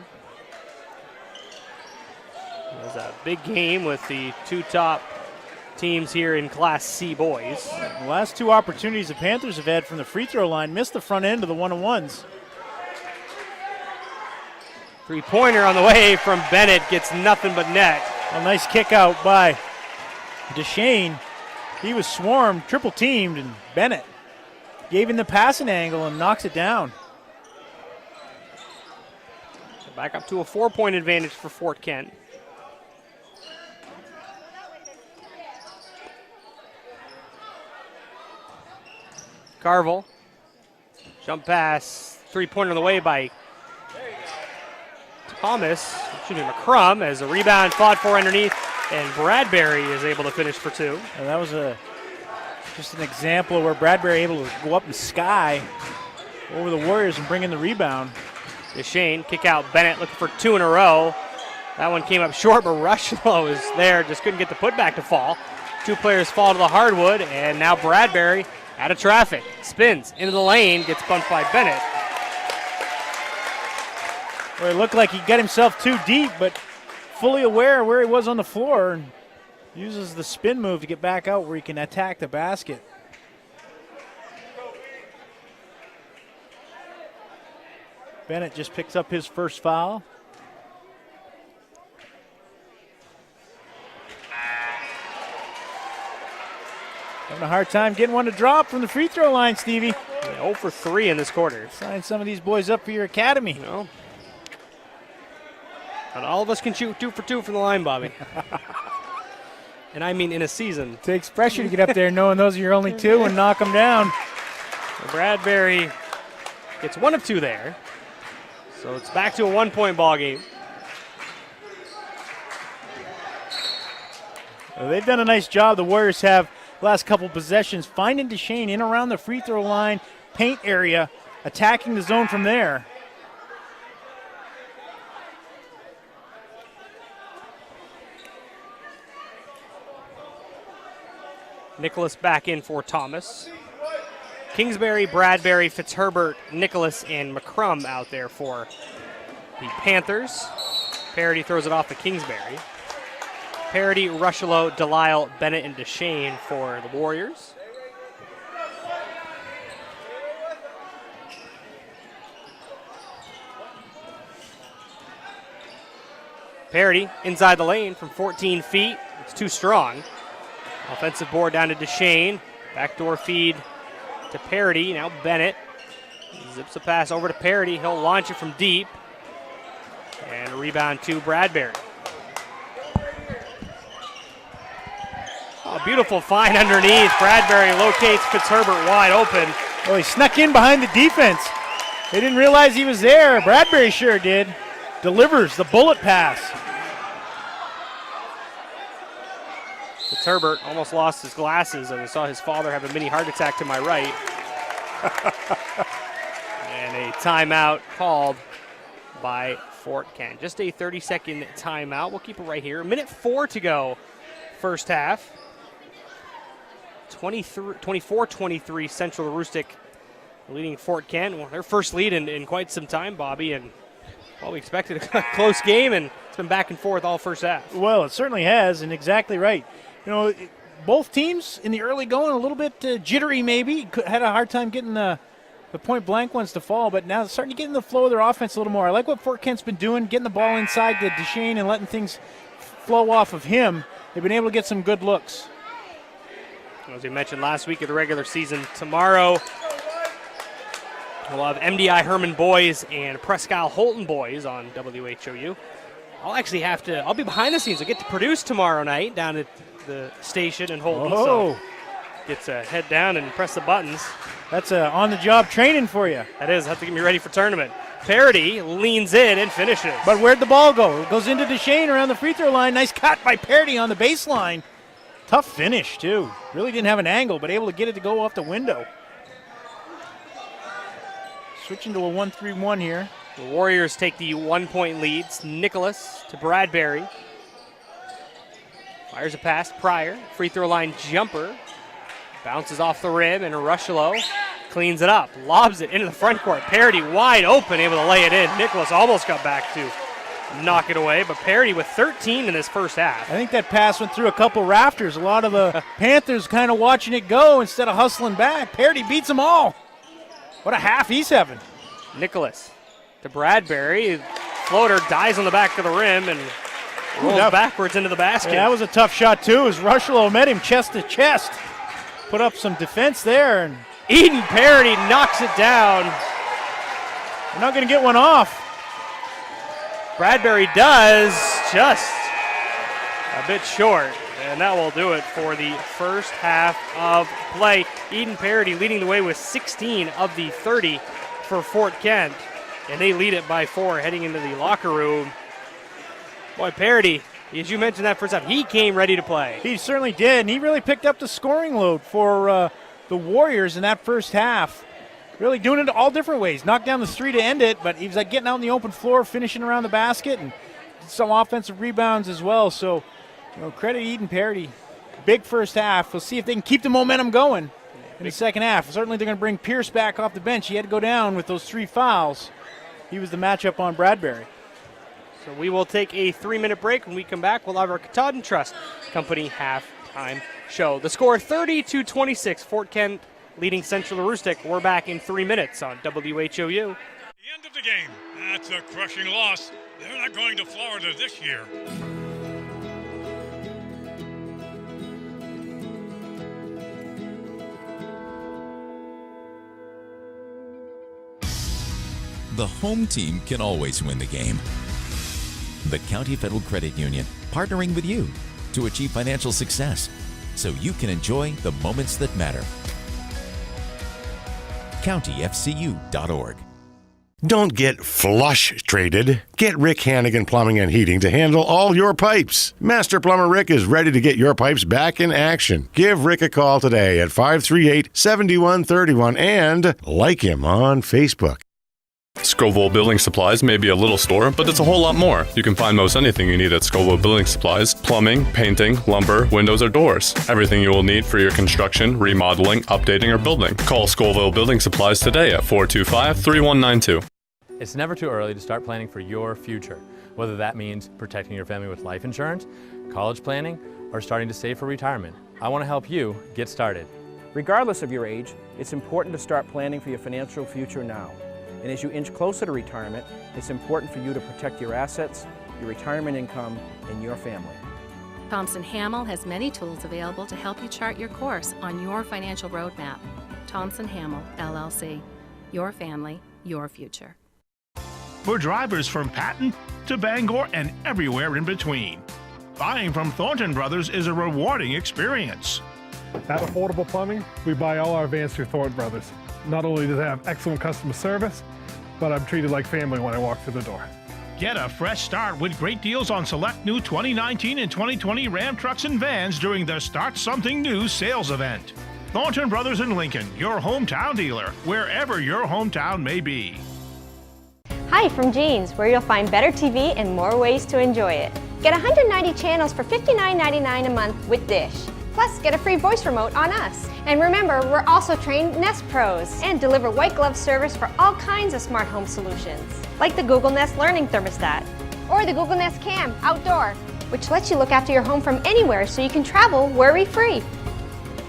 It was a big game with the two top teams here in Class C boys. The last two opportunities the Panthers have had from the free throw line missed the front end of the one-on-ones. Three-pointer on the way from Bennett, gets nothing but net. A nice kick out by Duchesne. He was swarmed, triple teamed, and Bennett gave him the passing angle and knocks it down. So back up to a 4-point advantage for Fort Kent. Carville, jump pass, three-pointer on the way by Thomas, shooting McCrum as a rebound fought for underneath, and Bradbury is able to finish for two. And that was just an example where Bradbury able to go up and sky over the Warriors and bring in the rebound. Duchesne, kick out Bennett, looking for two in a row. That one came up short, but Rushlow is there, just couldn't get the putback to fall. Two players fall to the hardwood, and now Bradbury out of traffic, spins into the lane, gets bumped by Bennett. Well, it looked like he got himself too deep, but fully aware where he was on the floor, and uses the spin move to get back out where he can attack the basket. Bennett just picks up his first foul. Having a hard time getting one to drop from the free throw line, Stevie. 0 for 3 in this quarter. Sign some of these boys up for your academy. No. Not all of us can shoot 2 for 2 from the line, Bobby. And I mean in a season. Takes pressure to get up there knowing those are your only two and knock them down. Bradbury gets 1 of 2 there. So it's back to a 1-point ball game. Well, they've done a nice job. The Warriors have last couple possessions finding Duchesne in around the free throw line, paint area, attacking the zone from there. Nicholas back in for Thomas. Kingsbury, Bradbury, Fitzherbert, Nicholas, and McCrum out there for the Panthers. Parity throws it off to Kingsbury. Parity, Rushlow, Delisle, Bennett, and Duchesne for the Warriors. Parity inside the lane from 14 feet. It's too strong. Offensive board down to Duchesne. Backdoor feed to Parity. Now Bennett zips a pass over to Parity. He'll launch it from deep. And a rebound to Bradbury. Oh, beautiful find underneath. Bradbury locates Fitzherbert wide open. Oh, he snuck in behind the defense. They didn't realize he was there. Bradbury sure did. Delivers the bullet pass. Fitzherbert almost lost his glasses and saw his father have a mini heart attack to my right. And a timeout called by Fort Kent. Just a 30-second timeout. We'll keep it right here. 1:04 to go first half. 24-23 Central Aroostook leading Fort Kent. Well, their first lead in quite some time, Bobby, and well, we expected a close game, and it's been back and forth all first half. Well, it certainly has, and exactly right. You know, both teams in the early going a little bit jittery maybe. Had a hard time getting the point blank ones to fall, but now starting to get in the flow of their offense a little more. I like what Fort Kent's been doing, getting the ball inside to Duchesne and letting things flow off of him. They've been able to get some good looks. As we mentioned last week of the regular season, tomorrow we'll have MDI Herman boys and Presque Isle Holton boys on WHOU. I'll be behind the scenes. I'll get to produce tomorrow night down at the station in Holton. Oh. So get to head down and press the buttons. That's on-the-job training for you. That is. Have to get me ready for tournament. Parody leans in and finishes. But where'd the ball go? It goes into Duchesne around the free throw line. Nice cut by Parody on the baseline. Tough finish, too. Really didn't have an angle, but able to get it to go off the window. Switching to a 1-3-1 here. The Warriors take the 1-point leads. Nicholas to Bradbury. Fires a pass. Pryor. Free throw line jumper. Bounces off the rim, and Rushlow cleans it up. Lobs it into the front court. Parody wide open, able to lay it in. Nicholas almost got back to knock it away, but Parody with 13 in his first half. I think that pass went through a couple rafters. A lot of the Panthers kind of watching it go instead of hustling back. Parody beats them all. What a half he's having. Nicholas to Bradbury. Floater dies on the back of the rim and rolls backwards into the basket. Yeah, that was a tough shot, too, as Rushlow met him chest to chest. Put up some defense there. And Eden Parody knocks it down. They're not going to get one off. Bradbury does, just a bit short. And that will do it for the first half of play. Eden Parody leading the way with 16 of the 30 for Fort Kent. And they lead it by 4 heading into the locker room. Boy, Parody, as you mentioned that first half, he came ready to play. He certainly did, and he really picked up the scoring load for the Warriors in that first half. Really doing it all different ways. Knocked down the three to end it, but he was like getting out on the open floor, finishing around the basket, and some offensive rebounds as well. So, credit Eden Parody. Big first half. We'll see if they can keep the momentum going in the second half. Certainly they're going to bring Pierce back off the bench. He had to go down with those 3 fouls. He was the matchup on Bradbury. So we will take a 3-minute break. When we come back, we'll have our Katahdin Trust Company halftime show. The score 30-26. Fort Kent leading Central Aroostook. We're back in 3 minutes on WHOU. The end of the game. That's a crushing loss. They're not going to Florida this year. The home team can always win the game. The County Federal Credit Union, partnering with you to achieve financial success so you can enjoy the moments that matter. CountyFCU.org. Don't get flush traded. Get Rick Hannigan Plumbing and Heating to handle all your pipes. Master Plumber Rick is ready to get your pipes back in action. Give Rick a call today at 538-7131 and like him on Facebook. Scoville Building Supplies may be a little store, but it's a whole lot more. You can find most anything you need at Scoville Building Supplies: plumbing, painting, lumber, windows, or doors. Everything you will need for your construction, remodeling, updating, or building. Call Scoville Building Supplies today at 425-3192. It's never too early to start planning for your future, whether that means protecting your family with life insurance, college planning, or starting to save for retirement. I want to help you get started. Regardless of your age, it's important to start planning for your financial future now. And as you inch closer to retirement, it's important for you to protect your assets, your retirement income, and your family. Thompson Hamel has many tools available to help you chart your course on your financial roadmap. Thompson Hamel, LLC. Your family, your future. For drivers from Patton to Bangor and everywhere in between, buying from Thornton Brothers is a rewarding experience. At Affordable Plumbing, we buy all our vans through Thornton Brothers. Not only do they have excellent customer service, but I'm treated like family when I walk through the door. Get a fresh start with great deals on select new 2019 and 2020 Ram trucks and vans during the Start Something New sales event. Thornton Brothers in Lincoln, your hometown dealer, wherever your hometown may be. Hi from Jeans, where you'll find better TV and more ways to enjoy it. Get 190 channels for $59.99 a month with Dish. Plus, get a free voice remote on us. And remember, we're also trained Nest Pros and deliver white glove service for all kinds of smart home solutions, like the Google Nest Learning Thermostat or the Google Nest Cam Outdoor. which lets you look after your home from anywhere so you can travel worry-free.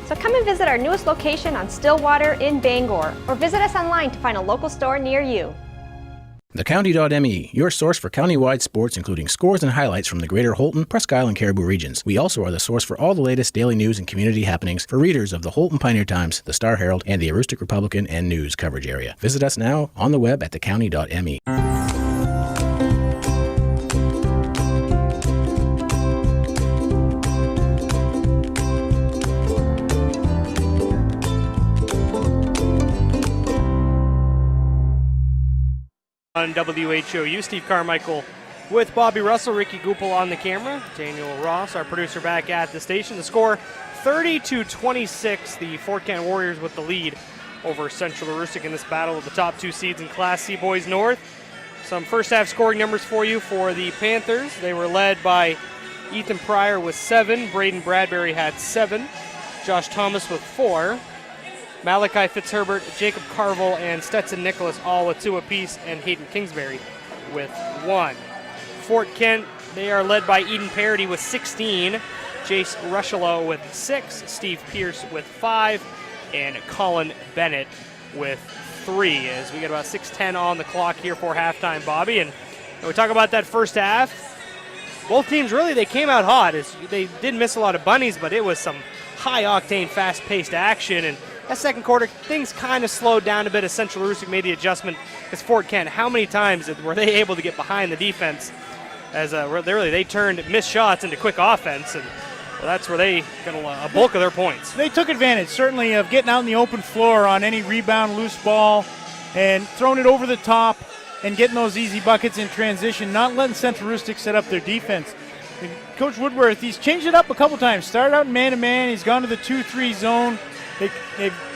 So come and visit our newest location on Stillwater in Bangor, or visit us online to find a local store near you. TheCounty.me, your source for countywide sports, including scores and highlights from the greater Holton, Presque Isle, and Caribou regions. We also are the source for all the latest daily news and community happenings for readers of the Holton Pioneer Times, the Star Herald, and the Aroostook Republican and News coverage area. Visit us now on the web at thecounty.me. On WHOU, Steve Carmichael with Bobby Russell, Ricky Goupel on the camera, Daniel Ross, our producer, back at the station. The score 30-26, the Fort Kent Warriors with the lead over Central Aroostook in this battle of the top 2 seeds in Class C Boys North. Some first half scoring numbers for you for the Panthers. They were led by Ethan Pryor with 7, Braden Bradbury had 7, Josh Thomas with 4, Malachi Fitzherbert, Jacob Carville, and Stetson Nicholas all with 2 apiece, and Hayden Kingsbury with 1. Fort Kent, they are led by Eden Parody with 16, Jace Rushello with 6, Steve Pierce with 5, and Colin Bennett with 3. As we get about 6:10 on the clock here for halftime, Bobby. And we talk about that first half. Both teams really, they came out hot. They did miss a lot of bunnies, but it was some high-octane, fast-paced action. And that second quarter, things kind of slowed down a bit as Central Aroostook made the adjustment. Because Fort Kent, how many times were they able to get behind the defense? As they turned missed shots into quick offense, and that's where they got a bulk of their points. They took advantage, certainly, of getting out in the open floor on any rebound, loose ball, and throwing it over the top and getting those easy buckets in transition, not letting Central Aroostook set up their defense. And Coach Woodworth, he's changed it up a couple times. Started out man-to-man. He's gone to the 2-3 zone.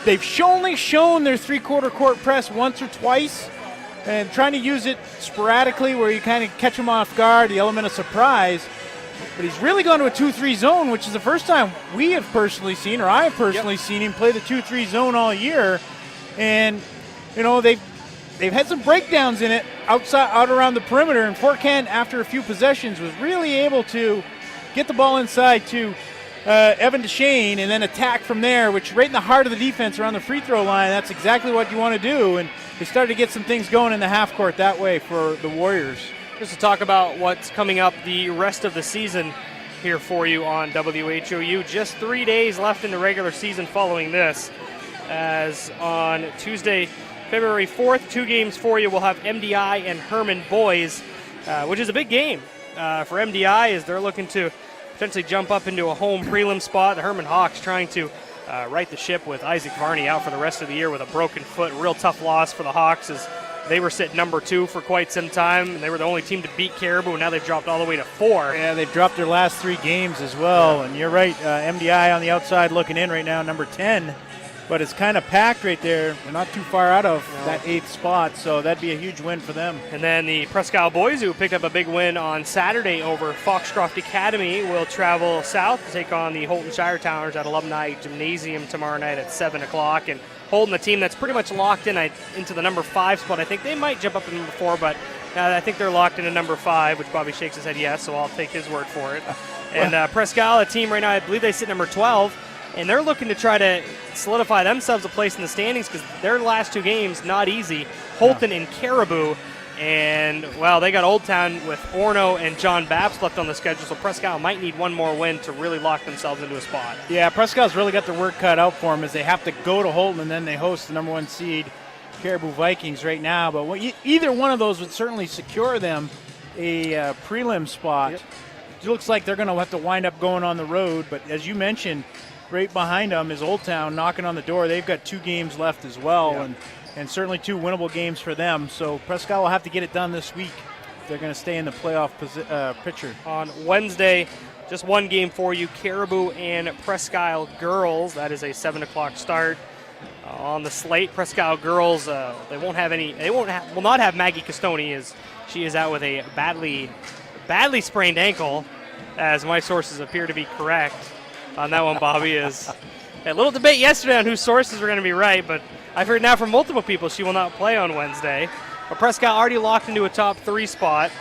They've only shown their three-quarter court press once or twice, and trying to use it sporadically where you kind of catch them off guard, the element of surprise. But he's really gone to a 2-3 zone, which is the first time we have personally seen, or I have personally seen him play the 2-3 zone all year. And, they've had some breakdowns in it out around the perimeter, and Fort Kent, after a few possessions, was really able to get the ball inside to Evan DeShane and then attack from there, which right in the heart of the defense around the free throw line, that's exactly what you want to do. And they started to get some things going in the half court that way for the Warriors. Just to talk about what's coming up the rest of the season here for you on WHOU. Just 3 days left in the regular season following this. As on Tuesday, February 4th, 2 games for you. We'll have MDI and Herman boys, which is a big game for MDI as they're looking to potentially jump up into a home prelim spot. The Herman Hawks trying to right the ship with Isaac Varney out for the rest of the year with a broken foot. Real tough loss for the Hawks as they were sitting number 2 for quite some time, and they were the only team to beat Caribou, and now they've dropped all the way to 4. Yeah, they've dropped their last 3 games as well, and you're right, MDI on the outside looking in right now, number 10. But it's kind of packed right there. They're not too far out of that 8th spot, so that'd be a huge win for them. And then the Presque Isle boys, who picked up a big win on Saturday over Foxcroft Academy, will travel south to take on the Holton Shire Towners at Alumni Gymnasium tomorrow night at 7 o'clock. And Holton, the team that's pretty much locked in into the number 5 spot. I think they might jump up to number 4, but I think they're locked into number 5, which Bobby shakes his head yes, so I'll take his word for it. And Presque Isle, a team right now, I believe they sit number 12. And they're looking to try to solidify themselves a place in the standings because their last 2 games, not easy. Holton and Caribou. And, well, they got Old Town with Orno and John Babs left on the schedule, so Presque Isle might need one more win to really lock themselves into a spot. Yeah, Presque Isle's really got their work cut out for them as they have to go to Holton and then they host the number 1 seed Caribou Vikings right now. But either one of those would certainly secure them a prelim spot. Yep. It looks like they're going to have to wind up going on the road, but as you mentioned, right behind them is Old Town knocking on the door. They've got 2 games left as well, and certainly 2 winnable games for them. So Presque Isle will have to get it done this week if they're going to stay in the playoff picture. On Wednesday, just 1 game for you, Caribou and Presque Isle girls. That is a 7 o'clock start. On the slate, Presque Isle girls, will not have Maggie Castoni as she is out with a badly sprained ankle, as my sources appear to be correct. On that one, Bobby, is a little debate yesterday on whose sources were going to be right, but I've heard now from multiple people she will not play on Wednesday. But Presque Isle already locked into a top 3 spot,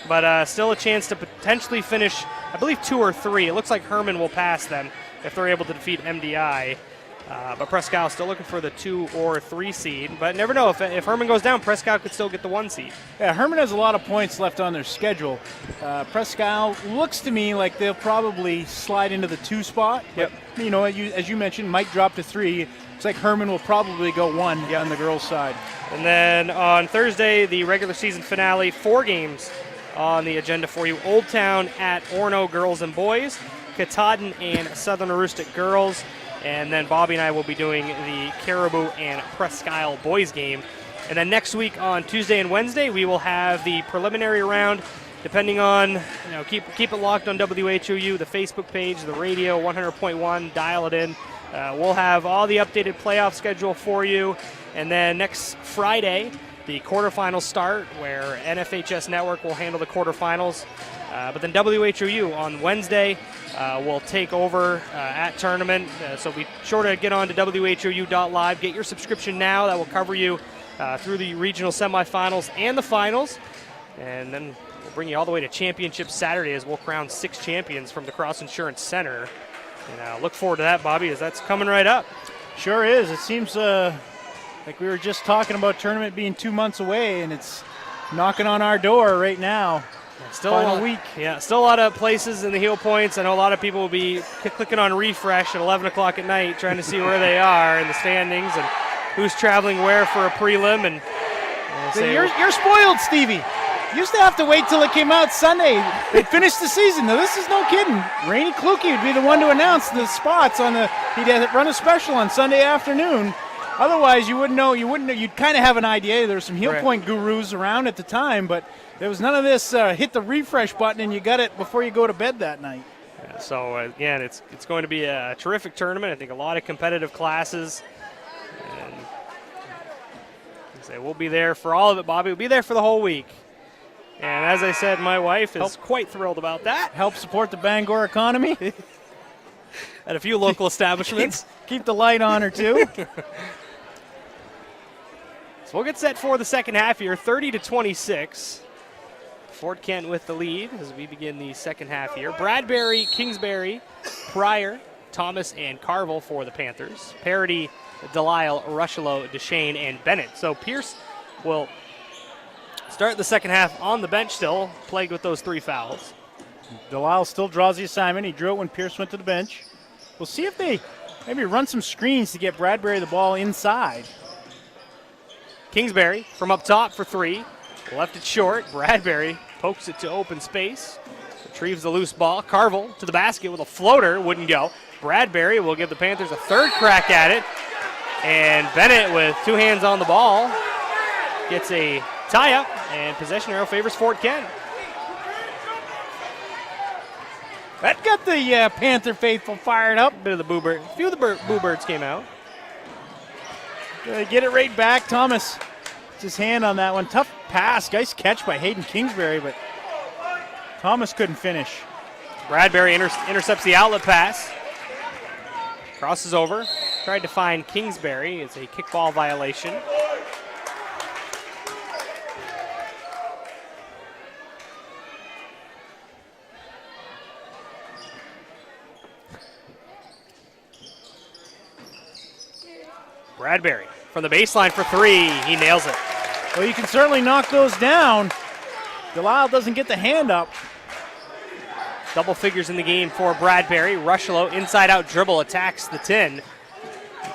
but still a chance to potentially finish I believe 2 or 3. It looks like Herman will pass them if they're able to defeat MDI. But Presque Isle still looking for the 2 or 3 seed. But never know, if Herman goes down, Presque Isle could still get the 1 seed. Yeah, Herman has a lot of points left on their schedule. Presque Isle looks to me like they'll probably slide into the 2 spot. Yep. But, you know, as you mentioned, might drop to 3. It's like Herman will probably go 1 on the girls' side. And then on Thursday, the regular season finale, 4 games on the agenda for you. Old Town at Orono girls and boys, Katahdin and Southern Aroostook girls, and then Bobby and I will be doing the Caribou and Presque Isle boys game. And then next week on Tuesday and Wednesday, we will have the preliminary round. Depending on, keep it locked on WHOU, the Facebook page, the radio, 100.1, dial it in. We'll have all the updated playoff schedule for you. And then next Friday, the quarterfinals start, where NFHS Network will handle the quarterfinals. But then WHOU on Wednesday will take over at tournament. So be sure to get on to WHOU.live. Get your subscription now. That will cover you through the regional semifinals and the finals. And then we'll bring you all the way to Championship Saturday as we'll crown 6 champions from the Cross Insurance Center. And look forward to that, Bobby, as that's coming right up. Sure is. It seems like we were just talking about tournament being 2 months away, and it's knocking on our door right now. Still Final week. Yeah, still a lot of places in the heel points. I know a lot of people will be clicking on refresh at 11 o'clock at night trying to see where they are in the standings and who's traveling where for a prelim. And you're spoiled, Stevie. You used to have to wait till it came out Sunday. They'd finish the season. Now, this is no kidding. Rainey Kluke would be the one to announce the spots he'd run a special on Sunday afternoon. Otherwise, you wouldn't know. You'd kind of have an idea. There were some heel point gurus around at the time, but there was none of this hit the refresh button and you got it before you go to bed that night. Yeah, so, again, it's going to be a terrific tournament. I think a lot of competitive classes. And we'll be there for all of it, Bobby. We'll be there for the whole week. And as I said, my wife is quite thrilled about that. Help support the Bangor economy. At a few local establishments. Keep the light on her, too. So we'll get set for the second half here, 30-26. Fort Kent with the lead as we begin the second half here. Bradbury, Kingsbury, Pryor, Thomas, and Carville for the Panthers. Parody, Delisle, Rushlow, Deshane, and Bennett. So Pierce will start the second half on the bench still, plagued with those 3 fouls. Delisle still draws the assignment. He drew it when Pierce went to the bench. We'll see if they maybe run some screens to get Bradbury the ball inside. Kingsbury from up top for 3. Left it short. Bradbury pokes it to open space. Retrieves the loose ball. Carville to the basket with a floater. Wouldn't go. Bradbury will give the Panthers a 3rd crack at it. And Bennett with 2 hands on the ball gets a tie-up, and possession arrow favors Fort Kent. That got the Panther faithful fired up. A few of the Boo Birds came out. Get it right back. Thomas, it's his hand on that one. Tough pass. Nice catch by Hayden Kingsbury, but Thomas couldn't finish. Bradbury intercepts the outlet pass. Crosses over. Tried to find Kingsbury. It's a kickball violation. Bradbury from the baseline for 3. He nails it. Well, you can certainly knock those down. Delisle doesn't get the hand up. Double figures in the game for Bradbury. Rushlow inside-out dribble attacks the 10.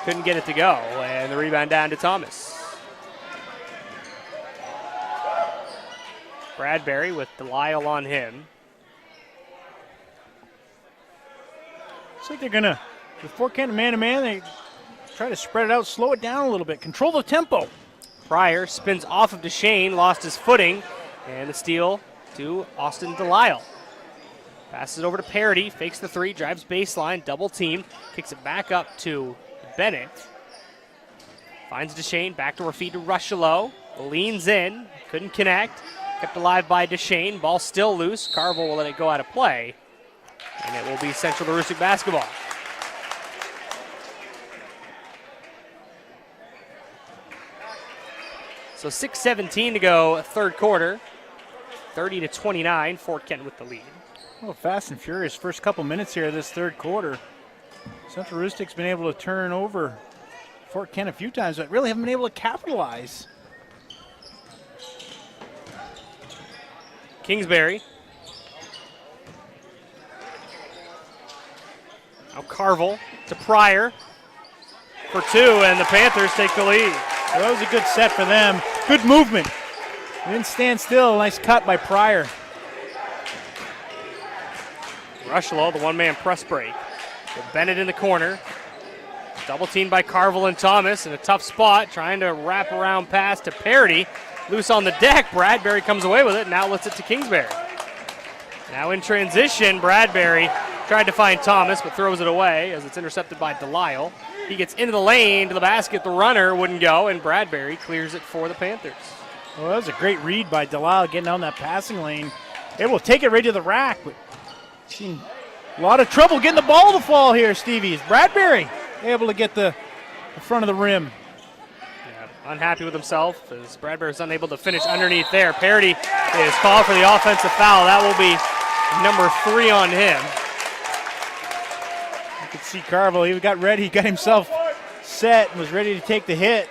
Couldn't get it to go, and the rebound down to Thomas. Bradbury with Delisle on him. Looks like they're going to, with Fort Kent man-to-man, they try to spread it out, slow it down a little bit, control the tempo. Pryor spins off of Deshane, lost his footing, and the steal to Austin Delisle. Passes it over to Parody, fakes the 3, drives baseline, double team, kicks it back up to Bennett. Finds Deshane, back to her feet to Rushlow, leans in, couldn't connect, kept alive by Deshane, ball still loose, Carville will let it go out of play, and it will be Central Aroostook basketball. So 6:17 to go, third quarter. 30-29, Fort Kent with the lead. Well, fast and furious first couple minutes here of this third quarter. Central Rustic's been able to turn over Fort Kent a few times, but really haven't been able to capitalize. Kingsbury. Now Carville to Pryor for 2, and the Panthers take the lead. Well, that was a good set for them. Good movement. They didn't stand still. Nice cut by Pryor. Rushlow, the one-man press break. With Bennett in the corner. Double teamed by Carville and Thomas in a tough spot, trying to wrap around pass to Parity. Loose on the deck. Bradbury comes away with it, now lets it to Kingsbury. Now in transition, Bradbury tried to find Thomas, but throws it away as it's intercepted by Delisle. He gets into the lane to the basket. The runner wouldn't go, and Bradbury clears it for the Panthers. Well, that was a great read by Delisle getting down that passing lane. Able to take it right to the rack, but seen a lot of trouble getting the ball to fall here, Stevie. Bradbury able to get the front of the rim. Yeah, unhappy with himself as Bradbury is unable to finish underneath there. Parity is called for the offensive foul. That will be number 3 on him. You could see Carville, he got ready, he got himself set and was ready to take the hit.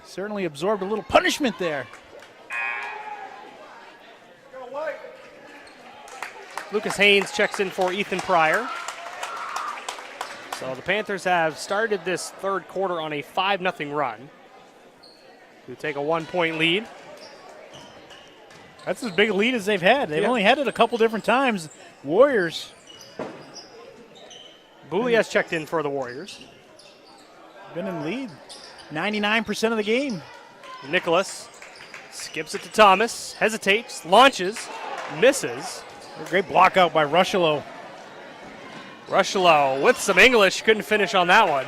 Certainly absorbed a little punishment there. Lucas Haynes checks in for Ethan Pryor. So the Panthers have started this third quarter on a 5-0 run. They take a 1-point lead. That's as big a lead as they've had. They've only had it a couple different times. Warriors. Booley has checked in for the Warriors. Been in lead 99% of the game. Nicholas skips it to Thomas, hesitates, launches, misses. A great block out by Rushlow. Rushlow with some English, couldn't finish on that one.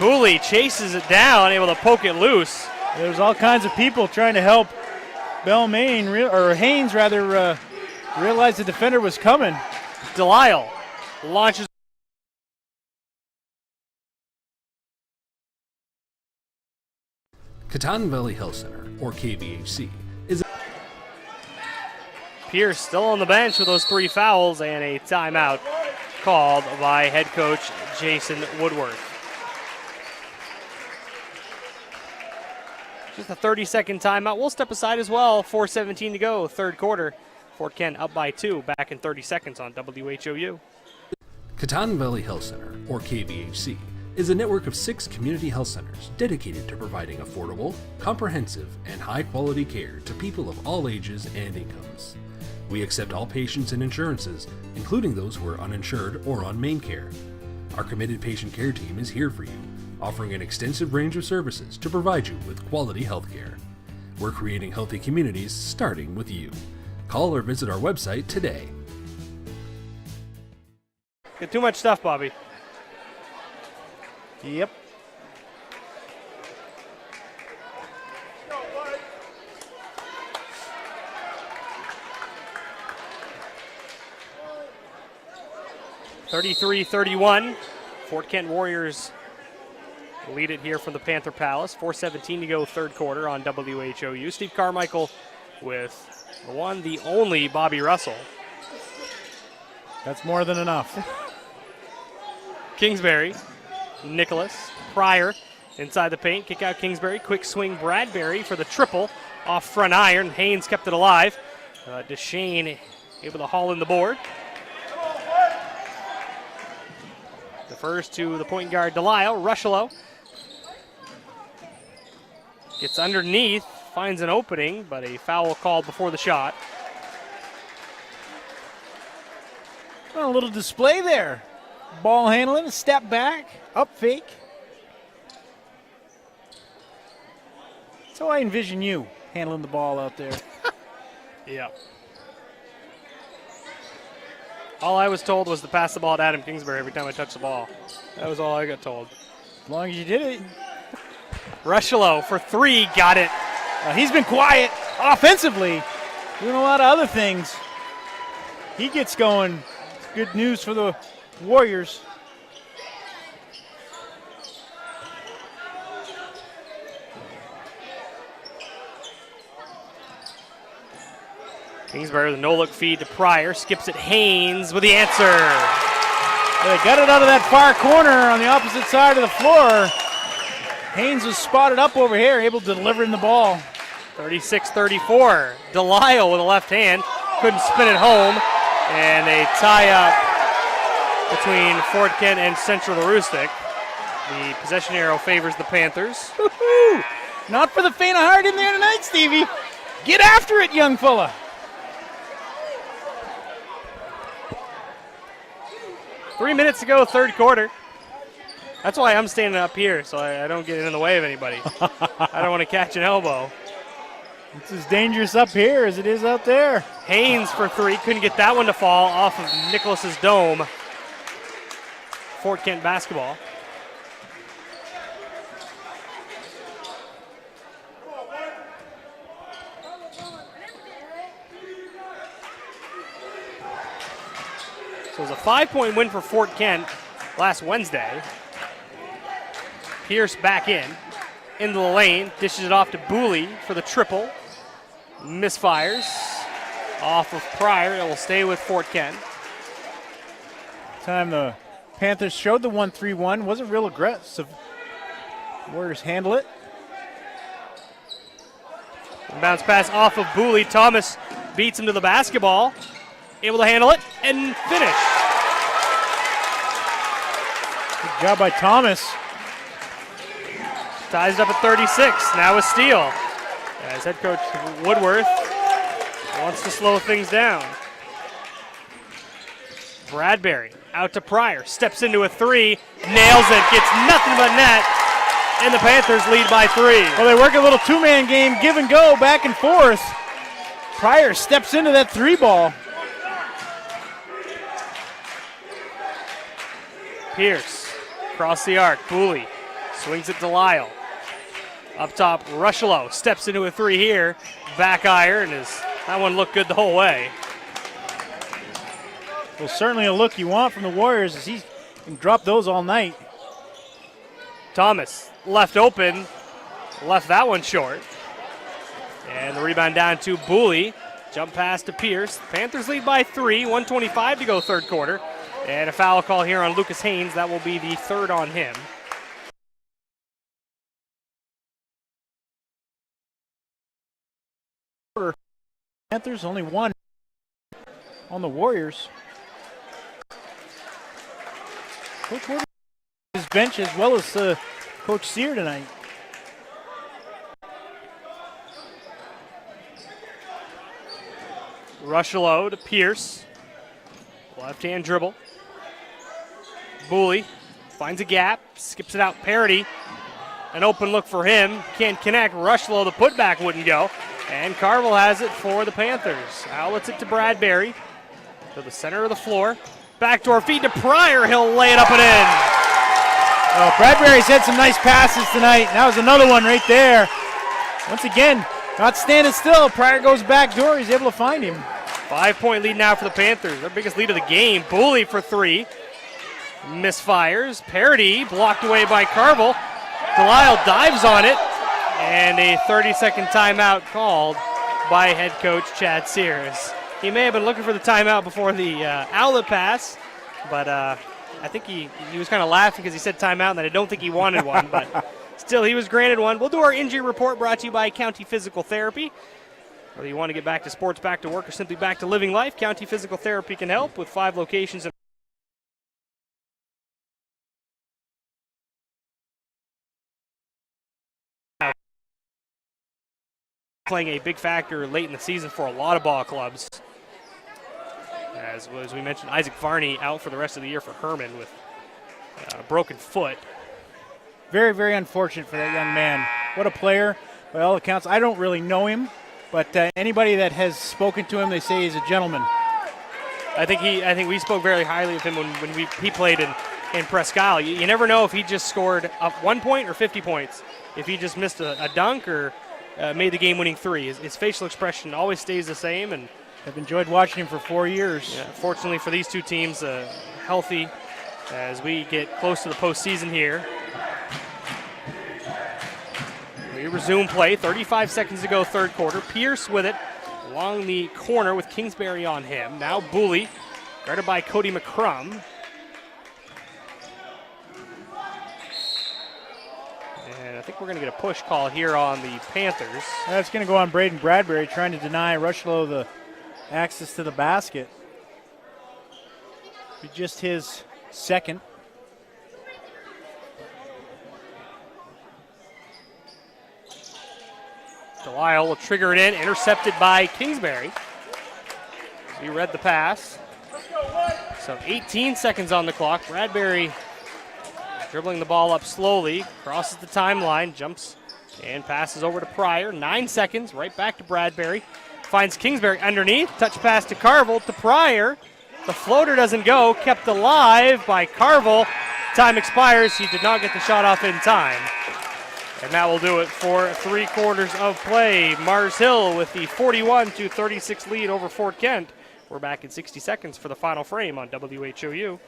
Booley chases it down, able to poke it loose. There's all kinds of people trying to help Haynes realize the defender was coming. Delisle launches. Katahdin Valley Health Center, or KVHC, is Pierce still on the bench with those 3 fouls and a timeout called by head coach Jason Woodworth. Just a 30-second timeout. We'll step aside as well. 4:17 to go, third quarter. Fort Kent up by 2, back in 30 seconds on WHOU. Katahdin Valley Health Center, or KVHC, is a network of 6 community health centers dedicated to providing affordable, comprehensive, and high-quality care to people of all ages and incomes. We accept all patients and insurances, including those who are uninsured or on main care. Our committed patient care team is here for you, offering an extensive range of services to provide you with quality health care. We're creating healthy communities starting with you. Call or visit our website today. Got too much stuff, Bobby. Yep. (33-31). Fort Kent Warriors lead it here from the Panther Palace. 4:17 to go, third quarter on WHOU. Steve Carmichael with the one, the only Bobby Russell. That's more than enough. Kingsbury, Nicholas, Pryor inside the paint. Kick out Kingsbury. Quick swing Bradbury for the triple off front iron. Haynes kept it alive. DeShane able to haul in the board. The first to the point guard, Delisle. Rushlow gets underneath, finds an opening, but a foul called before the shot. Well, a little display there. Ball handling, step back, up fake. That's how I envision you handling the ball out there. Yeah. All I was told was to pass the ball to Adam Kingsbury every time I touched the ball. That was all I got told. As long as you did it. Rushlow for 3, got it. He's been quiet offensively, doing a lot of other things. He gets going. It's good news for the Warriors. Kingsbury with a no-look feed to Pryor. Skips it. Haynes with the answer. They got it out of that far corner on the opposite side of the floor. Haynes was spotted up over here, able to deliver in the ball. 36-34. Delisle with a left hand. Couldn't spin it home. And a tie-up between Fort Kent and Central Aroostook. The possession arrow favors the Panthers. Woo-hoo! Not for the faint of heart in there tonight, Stevie. Get after it, young fella. Three minutes to go, third quarter. That's why I'm standing up here, so I don't get in the way of anybody. I don't want to catch an elbow. It's as dangerous up here as it is out there. Haynes for three. Couldn't get that one to fall off of Nicholas's dome. Fort Kent basketball. So it was a 5-point win for Fort Kent last Wednesday. Pierce back into the lane, dishes it off to Booley for the triple. Misfires off of Pryor. It will stay with Fort Kent. Time the Panthers showed the 1-3-1. Wasn't real aggressive. Warriors handle it. Bounce pass off of Booley. Thomas beats him to the basketball. Able to handle it and finish. Good job by Thomas. Ties it up at 36. Now a steal. As head coach Woodworth wants to slow things down. Bradbury out to Pryor. Steps into a three. Nails it. Gets nothing but net. And the Panthers lead by 3. Well, they work a little two-man game, give and go, back and forth. Pryor steps into that three ball. Pierce across the arc. Booley swings it to Lyle. Up top, Rushlow steps into a three here. Back iron, that one looked good the whole way. Well, certainly a look you want from the Warriors as he can drop those all night. Thomas left open, left that one short. And the rebound down to Booley. Jump pass to Pierce. Panthers lead by 3, 1:25 to go third quarter. And a foul call here on Lucas Haynes. That will be the third on him. Panthers only one on the Warriors. Coach Woodward his bench as well as Coach Sear tonight. Rushlow to Pierce. Left-hand dribble. Booley finds a gap, skips it out. Parity. An open look for him. Can't connect. Rushlow, the putback wouldn't go. And Carville has it for the Panthers. Outlets it to Bradbury. To the center of the floor. Backdoor feed to Pryor. He'll lay it up and in. Oh, Bradbury's had some nice passes tonight. That was another one right there. Once again, not standing still. Pryor goes back door. He's able to find him. 5-point lead now for the Panthers. Their biggest lead of the game. Booley for 3. Misfires. Parity blocked away by Carville. Delisle dives on it. And a 30-second timeout called by head coach Chad Sears. He may have been looking for the timeout before the outlet pass, but I think he was kind of laughing because he said timeout, and I don't think he wanted one, but still he was granted one. We'll do our injury report brought to you by County Physical Therapy. Whether you want to get back to sports, back to work, or simply back to living life, County Physical Therapy can help with 5 locations. Playing a big factor late in the season for a lot of ball clubs. As we mentioned, Isaac Varney out for the rest of the year for Herman with a broken foot. Very, very unfortunate for that young man. What a player. By all accounts, I don't really know him, but anybody that has spoken to him, they say he's a gentleman. I think we spoke very highly of him when he played in Presque Isle. You never know if he just scored up 1 point or 50 points. If he just missed a dunk or made the game-winning 3. His facial expression always stays the same, and I've enjoyed watching him for 4 years. Yeah, fortunately for these two teams, healthy as we get close to the postseason here. We resume play. 35 seconds to go, third quarter. Pierce with it along the corner with Kingsbury on him. Now Booley, guarded by Cody McCrum. And I think we're going to get a push call here on the Panthers. That's going to go on Braden Bradbury, trying to deny Rushlow the access to the basket. Just his second. Delisle will trigger it in, intercepted by Kingsbury. He read the pass. So 18 seconds on the clock. Bradbury dribbling the ball up slowly, crosses the timeline, jumps and passes over to Pryor. 9 seconds, right back to Bradbury. Finds Kingsbury underneath, touch pass to Carville, to Pryor. The floater doesn't go, kept alive by Carville. Time expires, he did not get the shot off in time. And that will do it for 3 quarters of play. Mars Hill with the 41-36 lead over Fort Kent. We're back in 60 seconds for the final frame on WHOU.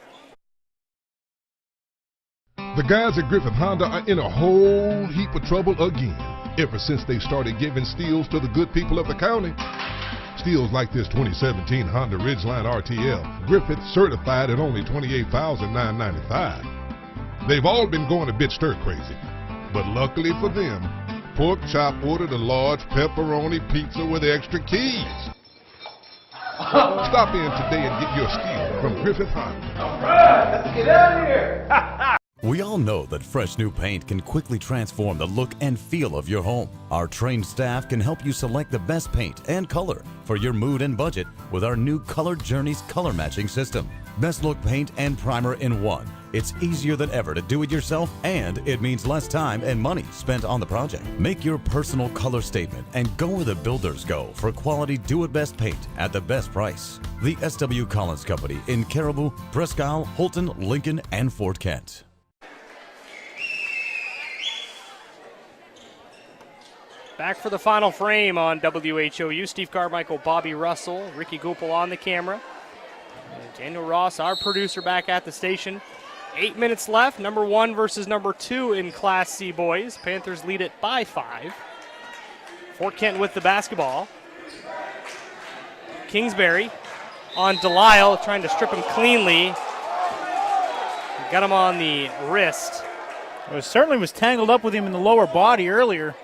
The guys at Griffith Honda are in a whole heap of trouble again. Ever since they started giving steals to the good people of the county. Steals like this 2017 Honda Ridgeline RTL, Griffith certified at only $28,995. They've all been going a bit stir crazy. But luckily for them, Pork Chop ordered a large pepperoni pizza with extra keys. Stop in today and get your steal from Griffith Honda. All right, let's get out of here. We all know that fresh new paint can quickly transform the look and feel of your home. Our trained staff can help you select the best paint and color for your mood and budget with our new Color Journeys color matching system. Best look paint and primer in one. It's easier than ever to do it yourself, and it means less time and money spent on the project. Make your personal color statement and go where the builders go for quality do-it-best paint at the best price. The S.W. Collins Company in Caribou, Presque Isle, Holton, Lincoln, and Fort Kent. Back for the final frame on WHOU. Steve Carmichael, Bobby Russell, Ricky Goupel on the camera. And Daniel Ross, our producer, back at the station. 8 minutes left. Number 1 versus number 2 in Class C boys. Panthers lead it by 5. Fort Kent with the basketball. Kingsbury on Delisle, trying to strip him cleanly. Got him on the wrist. It certainly was tangled up with him in the lower body earlier.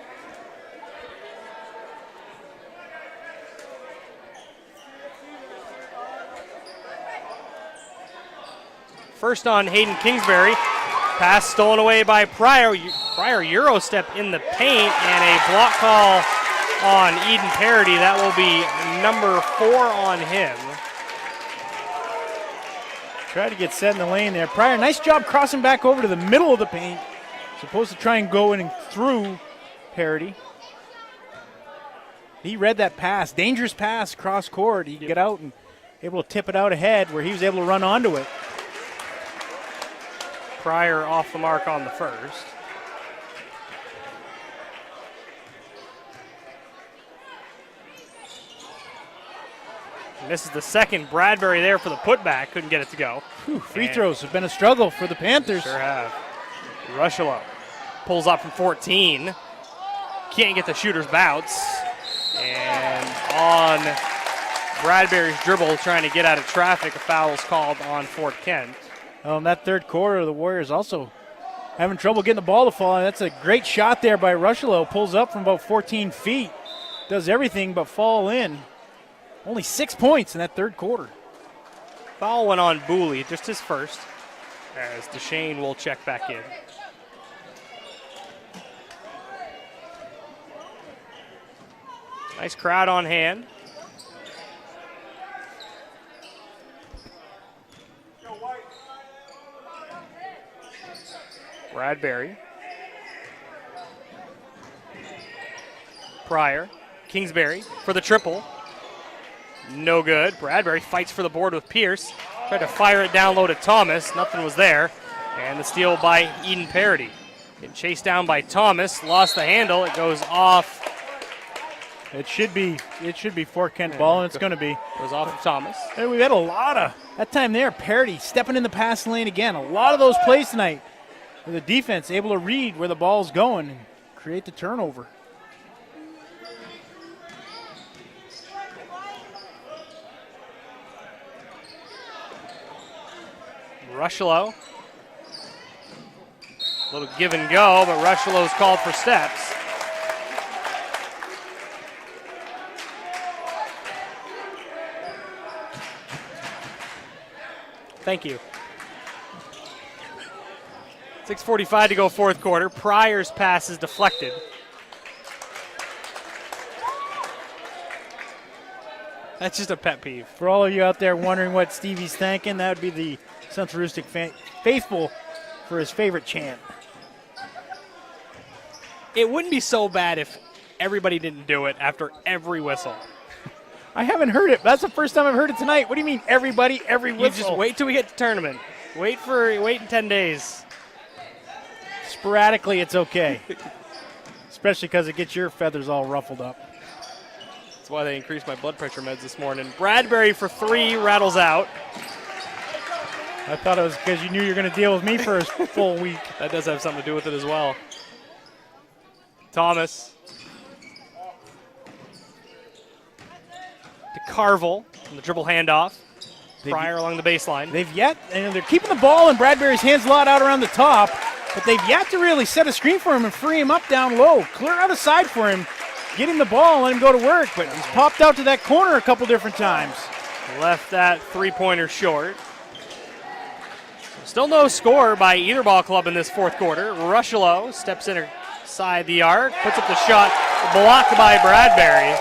First on Hayden Kingsbury. Pass stolen away by Pryor. Pryor Euro step in the paint and a block call on Eden Parody. That will be number 4 on him. Tried to get set in the lane there. Pryor, nice job crossing back over to the middle of the paint. Supposed to try and go in and through Parody. He read that pass. Dangerous pass cross court. He get out and able to tip it out ahead where he was able to run onto it. Pryor off the mark on the first. Misses the second. Bradbury there for the putback. Couldn't get it to go. Free throws have been a struggle for the Panthers. Sure have. Rushlow pulls up from 14. Can't get the shooter's bounce. And on Bradbury's dribble, trying to get out of traffic, a foul is called on Fort Kent. In that third quarter, the Warriors also having trouble getting the ball to fall. And that's a great shot there by Rushlow. Pulls up from about 14 feet. Does everything but fall in. Only 6 points in that third quarter. Foul went on Booley, just his first, as Deshane will check back in. Nice crowd on hand. Bradbury. Pryor. Kingsbury for the triple. No good. Bradbury fights for the board with Pierce. Tried to fire it down low to Thomas. Nothing was there. And the steal by Eden Parody. Getting chased down by Thomas. Lost the handle. It goes off. It should be Fort Kent ball, and it's going to be. Goes off of Thomas. Hey, we've had a lot of, that time there, Parody stepping in the passing lane again. A lot of those plays tonight. The defense able to read where the ball's going and create the turnover. Rushlow. A little give and go, but Rushlow's called for steps. Thank you. 6:45 to go fourth quarter. Pryor's pass is deflected. That's just a pet peeve. For all of you out there wondering what Stevie's thinking, that would be the Central Aroostook faithful for his favorite chant. It wouldn't be so bad if everybody didn't do it after every whistle. I haven't heard it. That's the first time I've heard it tonight. What do you mean everybody, every whistle? You just wait till we get to tournament. Wait in 10 days. Sporadically, it's okay. Especially because it gets your feathers all ruffled up. That's why they increased my blood pressure meds this morning. Bradbury for 3, rattles out. I thought it was because you knew you were going to deal with me for a full week. That does have something to do with it as well. Thomas. To Carville on the dribble handoff. Pryor along the baseline. They're keeping the ball in Bradbury's hands a lot out around the top, but they've yet to really set a screen for him and free him up down low. Clear out the side for him. Get him the ball and let him go to work, but he's popped out to that corner a couple different times. Left that three-pointer short. Still no score by either ball club in this fourth quarter. Rushlow steps inside the arc, puts up the shot, blocked by Bradbury.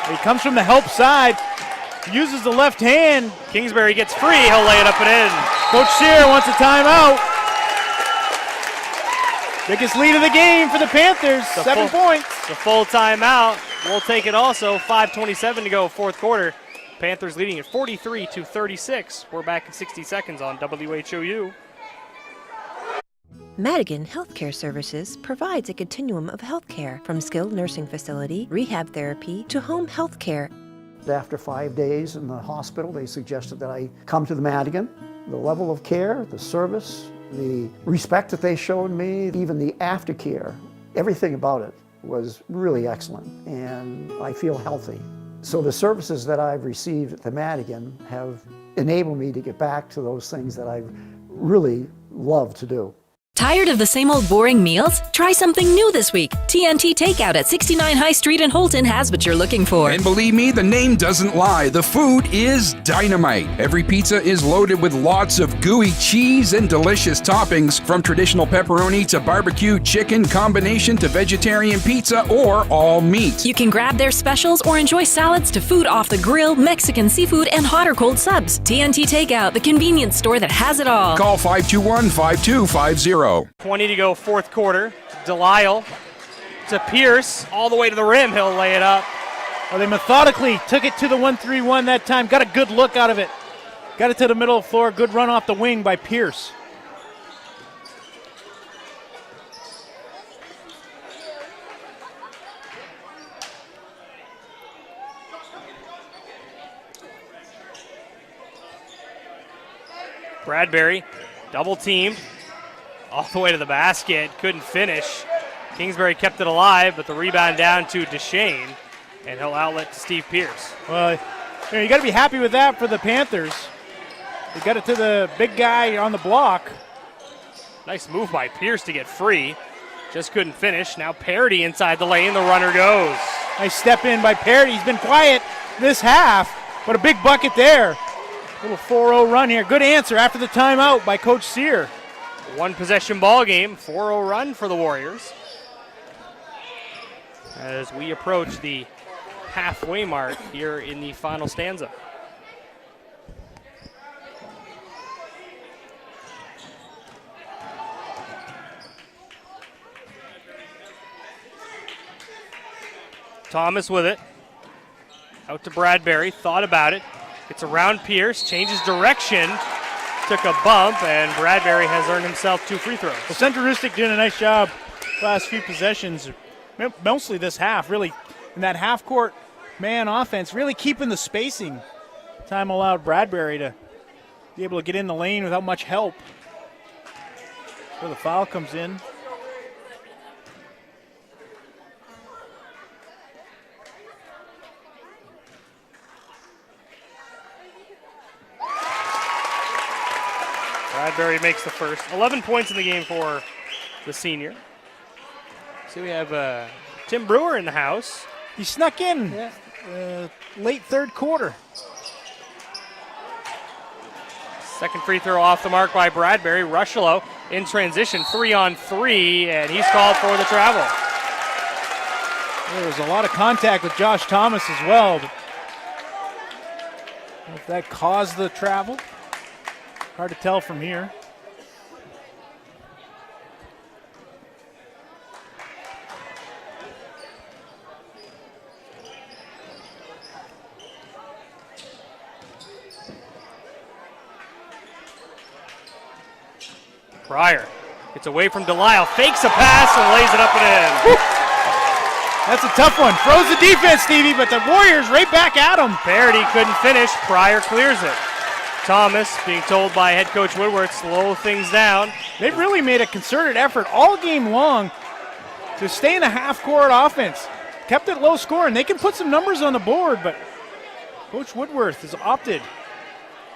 He comes from the help side, uses the left hand. Kingsbury gets free, he'll lay it up and in. Coach Sear wants a timeout. Biggest lead of the game for the Panthers, 7 points. The full timeout. We'll take it also. 5:27 to go, fourth quarter. Panthers leading at 43-36. We're back in 60 seconds on WHOU. Madigan Healthcare Services provides a continuum of healthcare from skilled nursing facility, rehab therapy, to home healthcare. After 5 days in the hospital, they suggested that I come to the Madigan. The level of care, the service, the respect that they showed me, even the aftercare, everything about it was really excellent, and I feel healthy. So the services that I've received at the Madigan have enabled me to get back to those things that I really love to do. Tired of the same old boring meals? Try something new this week. TNT Takeout at 69 High Street in Holton has what you're looking for. And believe me, the name doesn't lie. The food is dynamite. Every pizza is loaded with lots of gooey cheese and delicious toppings, from traditional pepperoni to barbecue chicken, combination to vegetarian pizza, or all meat. You can grab their specials or enjoy salads to food off the grill, Mexican seafood, and hot or cold subs. TNT Takeout, the convenience store that has it all. Call 521-5250. 20 to go, fourth quarter. Delisle to Pierce, all the way to the rim. He'll lay it up. Well, they methodically took it to the 1-3-1 that time. Got a good look out of it. Got it to the middle of the floor. Good run off the wing by Pierce. Bradbury, double teamed. All the way to the basket, couldn't finish. Kingsbury kept it alive, but the rebound down to Deshane, and he'll outlet to Steve Pierce. Well, you got to be happy with that for the Panthers. They got it to the big guy on the block. Nice move by Pierce to get free. Just couldn't finish. Now Parity inside the lane, the runner goes. Nice step in by Parity. He's been quiet this half, but a big bucket there. Little 4-0 run here. Good answer after the timeout by Coach Sear. One possession ball game, 4-0 run for the Warriors. As we approach the halfway mark here in the final stanza. Thomas with it. Out to Bradbury, thought about it. Gets around Pierce, changes direction. Took a bump, and Bradbury has earned himself 2 free throws. Well, Central Aroostook doing a nice job last few possessions, mostly this half, really in that half-court man offense, really keeping the spacing. Time allowed Bradbury to be able to get in the lane without much help. So the foul comes in. Bradbury makes the first. 11 points in the game for the senior. See, we have Tim Brewer in the house. He snuck in late third quarter. Second free throw off the mark by Bradbury. Rushlow in transition, 3-on-3, and he's called for the travel. There was a lot of contact with Josh Thomas as well. But if that caused the travel, hard to tell from here. Pryor gets away from Delisle, fakes a pass and lays it up and in. Woo! That's a tough one. Froze the defense, Stevie, but the Warriors right back at him. Parity couldn't finish. Pryor clears it. Thomas being told by head coach Woodworth, slow things down. They've really made a concerted effort all game long to stay in the half-court offense. Kept it low scoring. They can put some numbers on the board, but Coach Woodworth has opted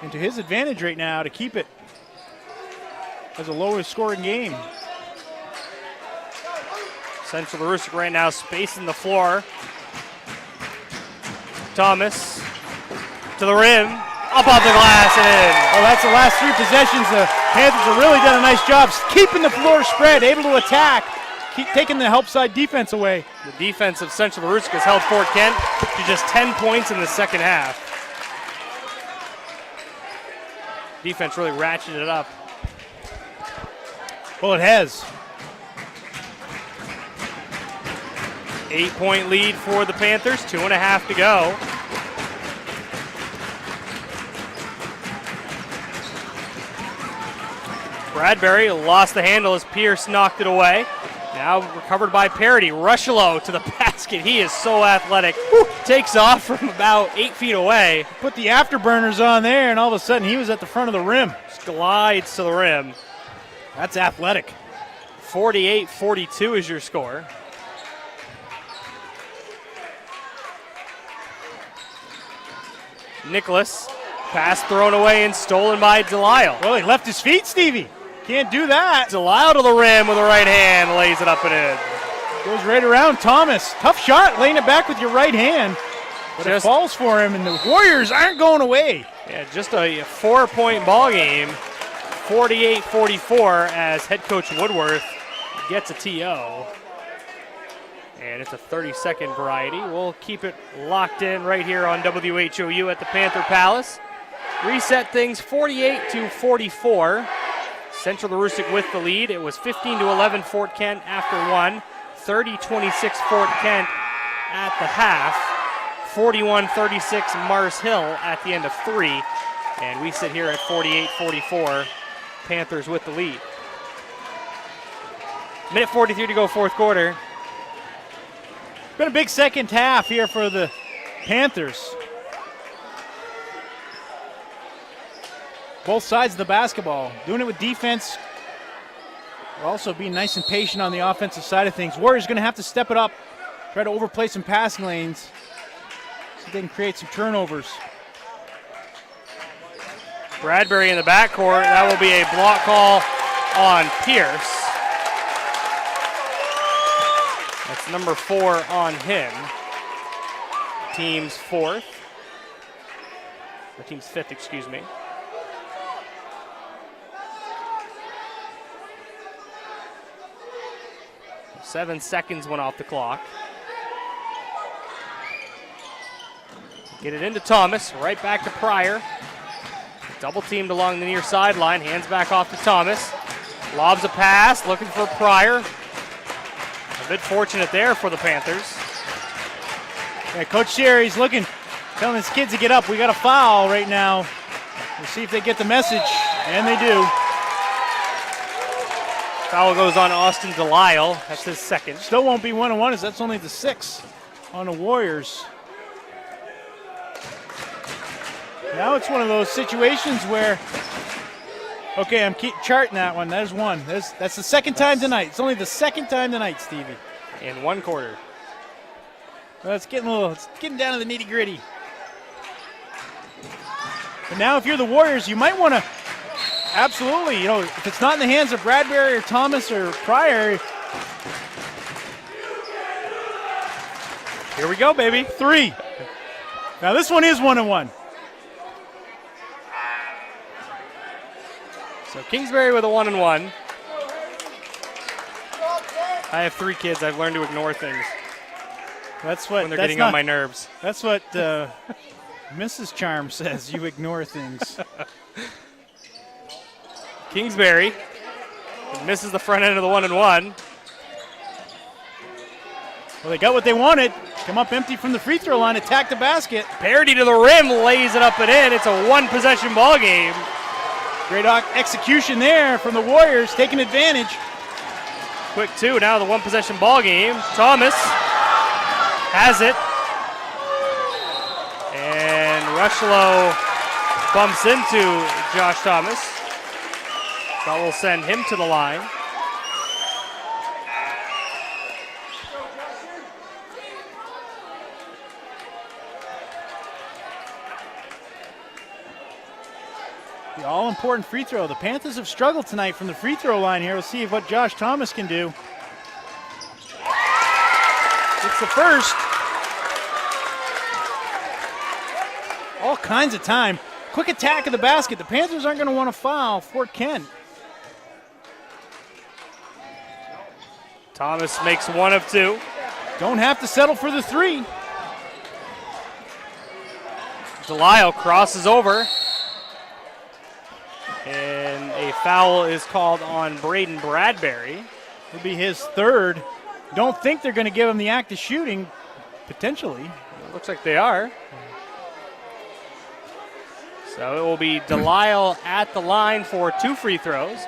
into his advantage right now to keep it as a lower scoring game. Central Aroostook right now spacing the floor. Thomas to the rim, up off the glass and in. Well, that's the last three possessions. The Panthers have really done a nice job keeping the floor spread, able to attack, keep taking the help side defense away. The defense of Central Aroostook has held Fort Kent to just 10 points in the second half. Defense really ratcheted it up. Well, it has. 8-point lead for the Panthers, 2.5 to go. Bradbury lost the handle as Pierce knocked it away. Now recovered by Parity. Rushlow to the basket. He is so athletic. Takes off from about 8 feet away. Put the afterburners on there, and all of a sudden he was at the front of the rim. Just glides to the rim. That's athletic. 48-42 is your score. Nicholas, pass thrown away and stolen by Delisle. Well, he left his feet, Stevie. Can't do that. Delisle to the rim with the right hand, lays it up and in. Goes right around Thomas. Tough shot, laying it back with your right hand. But it falls for him, and the Warriors aren't going away. Yeah, just a 4-point ball game. 48-44 as head coach Woodworth gets a TO. And it's a 30-second variety. We'll keep it locked in right here on WHOU at the Panther Palace. Reset things 48-44. Central Aroostook with the lead. It was 15-11 Fort Kent after one. 30-26 Fort Kent at the half. 41-36 Mars Hill at the end of three. And we sit here at 48-44. Panthers with the lead. Minute 43 to go, fourth quarter. Been a big second half here for the Panthers. Both sides of the basketball. Doing it with defense. We're also being nice and patient on the offensive side of things. Warriors going to have to step it up. Try to overplay some passing lanes so they can create some turnovers. Bradbury in the backcourt. That will be a block call on Pierce. That's number 4 on him. Team's fourth. Or team's fifth, excuse me. Seven seconds went off the clock. Get it into Thomas, right back to Pryor. Double teamed along the near sideline, hands back off to Thomas. Lobs a pass, looking for Pryor. A bit fortunate there for the Panthers. Yeah, Coach Sherry's looking, telling his kids to get up. We got a foul right now. We'll see if they get the message, and they do. Foul goes on Austin Delisle. That's his second. Still won't be 1-1 as that's only the 6th on the Warriors. Now it's one of those situations where, okay, I'm charting that one. There's one. That's the second time tonight. It's only the second time tonight, Stevie. In one quarter. Well, it's getting down to the nitty gritty. But now if you're the Warriors, you might want to Absolutely. You know, if it's not in the hands of Bradbury or Thomas or Pryor. Here we go, baby. 3. Now this one is 1-1. So Kingsbury with a 1-1. I have 3 kids. I've learned to ignore things. That's what when they're getting on my nerves. That's what Mrs. Charm says. You ignore things. Kingsbury misses the front end of the 1-1. Well, they got what they wanted. Come up empty from the free throw line, attack the basket. Parity to the rim, lays it up and in. It's a 1-possession ball game. Great execution there from the Warriors, taking advantage. Quick 2, now the 1-possession ball game. Thomas has it. And Rushlow bumps into Josh Thomas. That will send him to the line. The all-important free throw. The Panthers have struggled tonight from the free throw line here. We'll see what Josh Thomas can do. It's the first. All kinds of time. Quick attack of the basket. The Panthers aren't going to want to foul Fort Kent. Thomas makes 1 of 2. Don't have to settle for the 3. Delisle crosses over. And a foul is called on Braden Bradbury. It'll be his 3rd. Don't think they're going to give him the act of shooting, potentially. It looks like they are. So it will be Delisle at the line for 2 free throws.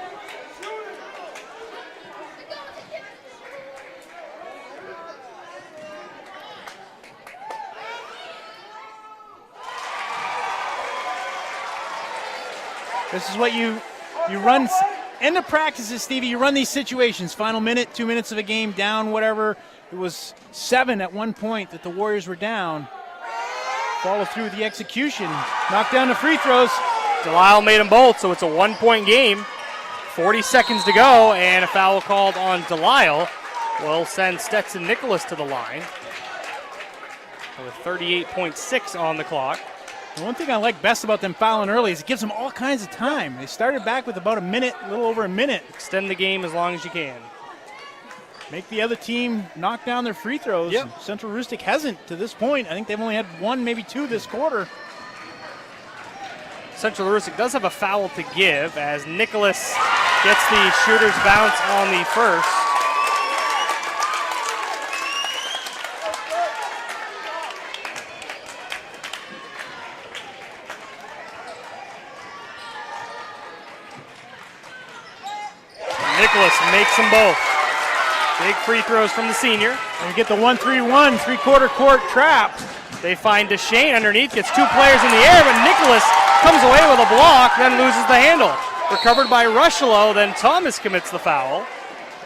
This is what you run in the practices, Stevie. You run these situations. Final minute, 2 minutes of a game, down, whatever. It was 7 at one point that the Warriors were down. Follow through with the execution. Knock down the free throws. Delisle made them both, so it's a 1-point game. 40 seconds to go, and a foul called on Delisle will send Stetson Nicholas to the line with 38.6 on the clock. The one thing I like best about them fouling early is it gives them all kinds of time. They started back with about a minute, a little over a minute. Extend the game as long as you can. Make the other team knock down their free throws. Yep. Central Aroostook hasn't to this point. I think they've only had 1, maybe 2 this quarter. Central Aroostook does have a foul to give as Nicholas gets the shooter's bounce on the first. Nicholas makes them both. Big free throws from the senior. And you get the 1-3-1, 3/4 court trap. They find Deshane underneath, gets 2 players in the air, but Nicholas comes away with a block, then loses the handle. Recovered by Rushlow, then Thomas commits the foul.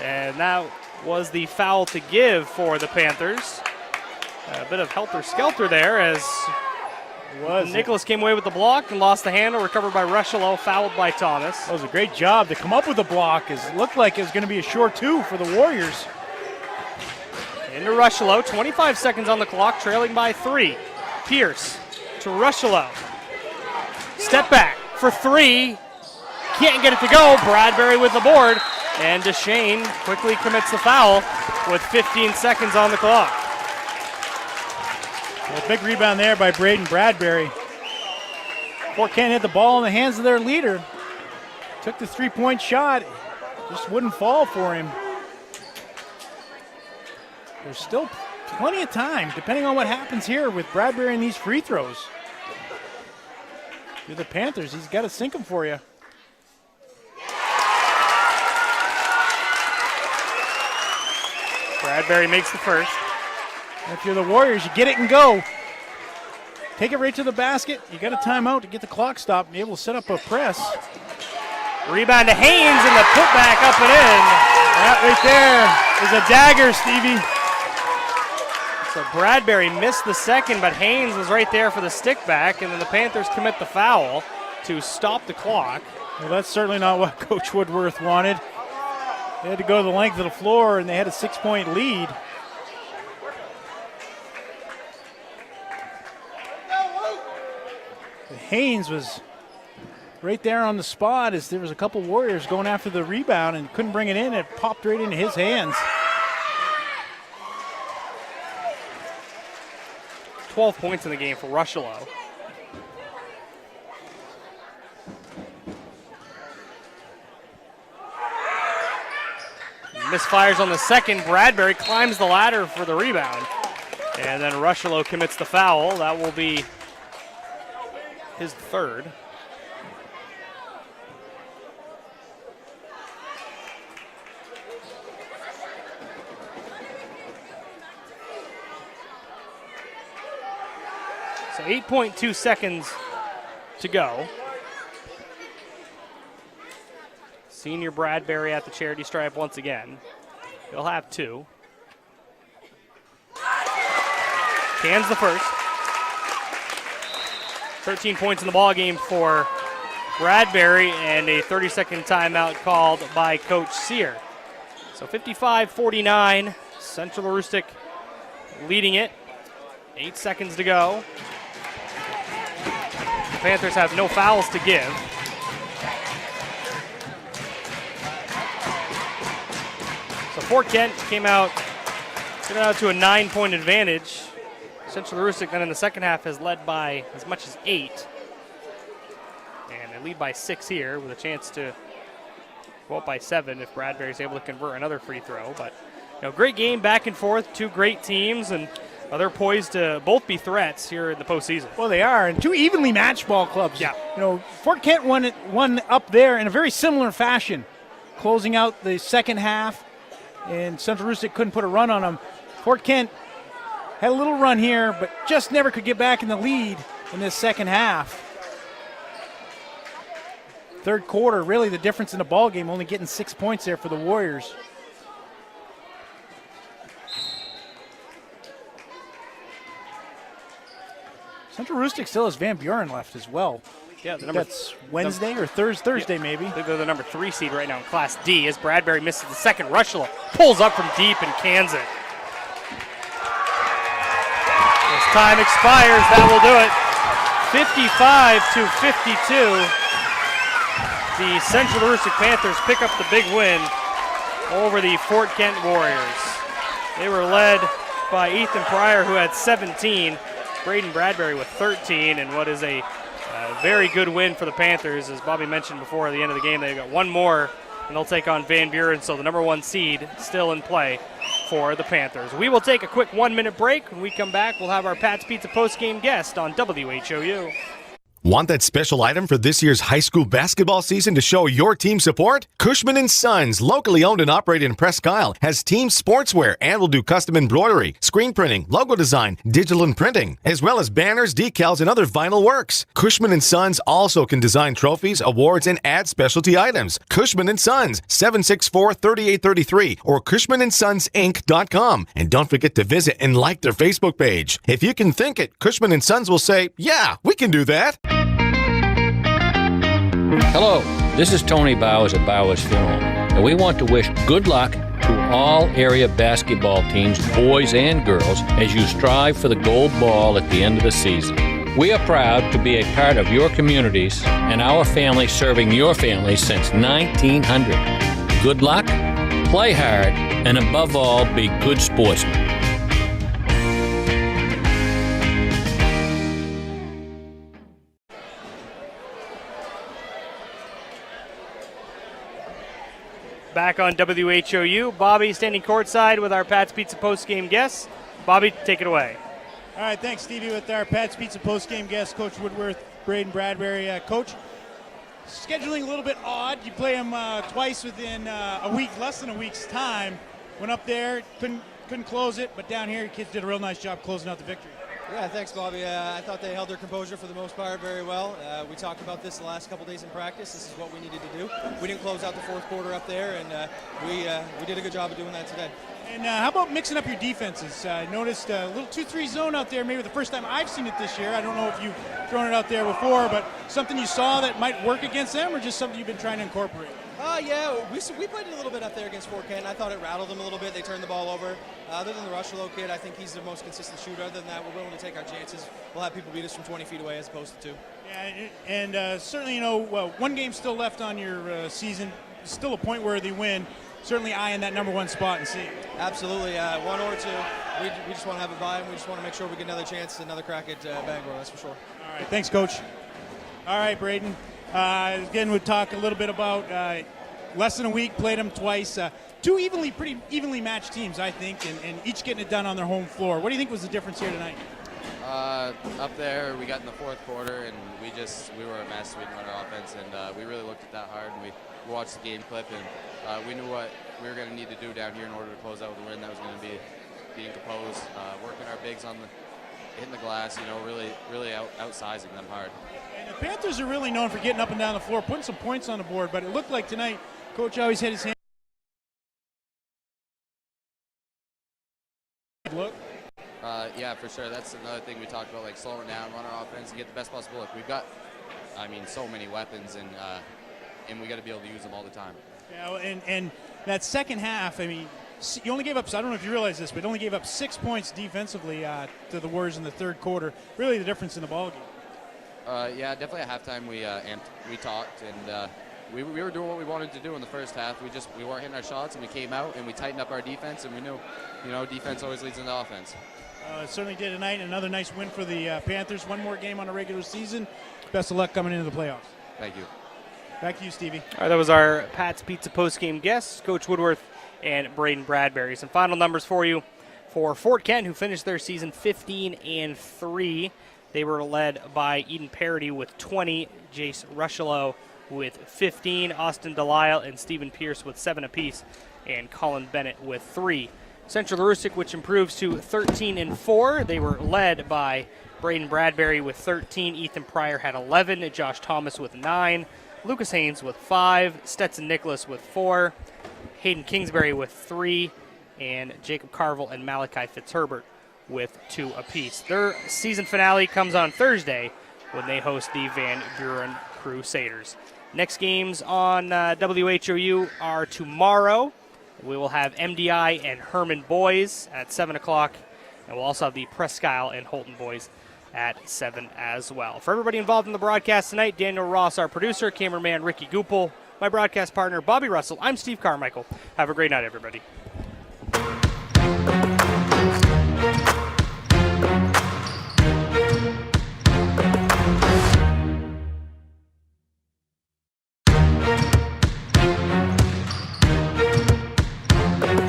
And that was the foul to give for the Panthers. A bit of helter-skelter there as Nicholas came away with the block and lost the handle, recovered by Rushlow, fouled by Thomas. That was a great job to come up with the block. It looked like it was going to be a short 2 for the Warriors. Into Rushlow, 25 seconds on the clock, trailing by 3. Pierce to Rushlow. Step back for 3. Can't get it to go. Bradbury with the board. And Deshane quickly commits the foul with 15 seconds on the clock. A big rebound there by Braden Bradbury. Fort Kent had the ball in the hands of their leader. Took the 3-point shot. Just wouldn't fall for him. There's still plenty of time, depending on what happens here with Bradbury and these free throws. You're the Panthers. He's got to sink them for you. Bradbury makes the first. If you're the Warriors, you get it and go. Take it right to the basket. You got a timeout to get the clock stopped and be able to set up a press. Rebound to Haynes and the putback up and in. That right there is a dagger, Stevie. So Bradbury missed the second, but Haynes was right there for the stick back, and then the Panthers commit the foul to stop the clock. Well, that's certainly not what Coach Woodworth wanted. They had to go the length of the floor, and they had a 6-point lead. Haynes was right there on the spot as there was a couple Warriors going after the rebound and couldn't bring it in. It popped right into his hands. 12 points in the game for Rushelo. Misfires on the second. Bradbury climbs the ladder for the rebound. And then Rushelo commits the foul. That will be his third. So 8.2 seconds to go. Senior Bradbury at the charity stripe once again. He'll have 2. Cans the first. 13 points in the ball game for Bradbury, and a 30-second timeout called by Coach Sear. So 55-49, Central Aroostook leading it. 8 seconds to go. The Panthers have no fouls to give. So Fort Kent came out to a 9-point advantage. Central Aroostook then in the second half has led by as much as 8. And they lead by 6 here with a chance to go up by 7 if Bradbury is able to convert another free throw. But great game back and forth, 2 great teams, and they're poised to both be threats here in the postseason. Well, they are, and 2 evenly matched ball clubs. Yeah. Fort Kent won up there in a very similar fashion, closing out the second half, and Central Aroostook couldn't put a run on them. Fort Kent had a little run here, but just never could get back in the lead in this second half. Third quarter, really the difference in the ball game, only getting 6 points there for the Warriors. Central Aroostook still has Van Buren left as well. Yeah, that's Wednesday or Thursday maybe. I think they're the number 3 seed right now in Class D as Bradbury misses the second. Rushelo pulls up from deep and cans it. As time expires, that will do it. 55-52. The Central Aroostook Panthers pick up the big win over the Fort Kent Warriors. They were led by Ethan Pryor, who had 17. Braden Bradbury with 13, and what is a very good win for the Panthers. As Bobby mentioned before, at the end of the game, they've got one more, and they'll take on Van Buren, so the number 1 seed still in play for the Panthers. We will take a quick 1-minute break. When we come back, we'll have our Pat's Pizza post-game guest on WHOU. Want that special item for this year's high school basketball season to show your team support? Cushman & Sons, locally owned and operated in Presque Isle, has team sportswear and will do custom embroidery, screen printing, logo design, digital and printing, as well as banners, decals, and other vinyl works. Cushman & Sons also can design trophies, awards, and add specialty items. Cushman & Sons, 764-3833 or CushmanandSonsInc.com. And don't forget to visit and like their Facebook page. If you can think it, Cushman & Sons will say, yeah, we can do that. Hello, this is Tony Bowers at Bowers Funeral, and we want to wish good luck to all area basketball teams, boys and girls, as you strive for the gold ball at the end of the season. We are proud to be a part of your communities and our family serving your family since 1900. Good luck, play hard, and above all, be good sportsmen. Back on WHOU, Bobby standing courtside with our Pat's Pizza post-game guests. Bobby, take it away. All right, thanks, Stevie. With our Pat's Pizza post-game guest, Coach Woodworth, Braden Bradbury. Coach, scheduling a little bit odd. You play them twice within a week, less than a week's time. Went up there, couldn't close it, but down here, your kids did a real nice job closing out the victory. Yeah, thanks, Bobby. I thought they held their composure for the most part very well. We talked about this the last couple days in practice. This is what we needed to do. We didn't close out the fourth quarter up there, and we did a good job of doing that today. And how about mixing up your defenses? I noticed a little 2-3 zone out there, maybe the first time I've seen it this year. I don't know if you've thrown it out there before, but something you saw that might work against them, or just something you've been trying to incorporate? Yeah, we played it a little bit up there against Fort Kent. I thought it rattled them a little bit. They turned the ball over. Other than the Rushlow kid, I think he's the most consistent shooter. Other than that, we're willing to take our chances. We'll have people beat us from 20 feet away as opposed to 2. Yeah, and certainly, one game still left on your season. Still a point worthy win. Certainly eyeing that number 1 spot and see. Absolutely, 1 or 2. We just want to have a bye, and we just want to make sure we get another chance, another crack at Bangor, that's for sure. All right, thanks, Coach. All right, Braden. Again, we'll talk a little bit about less than a week, played them twice. 2 pretty evenly matched teams, I think, and each getting it done on their home floor. What do you think was the difference here tonight? Up there, we got in the fourth quarter, and we were a mess. We didn't run our offense, and we really looked at that hard, and we watched the game clip, and we knew what we were going to need to do down here in order to close out with a win. That was going to be being composed, working our bigs on hitting the glass, really outsizing them hard. And the Panthers are really known for getting up and down the floor, putting some points on the board, but it looked like tonight Coach always had his hand. Look. Yeah, for sure. That's another thing we talked about, like slowing down, run our offense, and get the best possible look. We've got, so many weapons, and we got to be able to use them all the time. Yeah, and that second half, you only gave up, I don't know if you realize this, but only gave up 6 points defensively to the Warriors in the third quarter. Really the difference in the ball game. Yeah, definitely at halftime we talked, and we were doing what we wanted to do in the first half. We weren't hitting our shots, and we came out and we tightened up our defense, and we knew, defense always leads into offense. It certainly did tonight. Another nice win for the Panthers. One more game on the regular season. Best of luck coming into the playoffs. Thank you. Back to you, Stevie. All right, that was our Pat's Pizza postgame guests, Coach Woodworth and Braden Bradbury. Some final numbers for you for Fort Kent, who finished their season 15-3. They were led by Eden Parody with 20, Jace Rushlow with 15, Austin Delisle and Stephen Pierce with 7 apiece, and Colin Bennett with 3. Central Aroostook, which improves to 13-4. They were led by Braden Bradbury with 13, Ethan Pryor had 11, Josh Thomas with 9, Lucas Haynes with 5, Stetson Nicholas with 4, Hayden Kingsbury with 3, and Jacob Carville and Malachi Fitzherbert with 2 apiece. Their season finale comes on Thursday when they host the Van Buren Crusaders. Next games on WHOU are tomorrow. We will have MDI and Herman boys at 7 o'clock, and we'll also have the Presque Isle and Holton boys at 7 as well. For everybody involved in the broadcast tonight, Daniel Ross, our producer, cameraman Ricky Goupel, my broadcast partner Bobby Russell, I'm Steve Carmichael. Have a great night, everybody.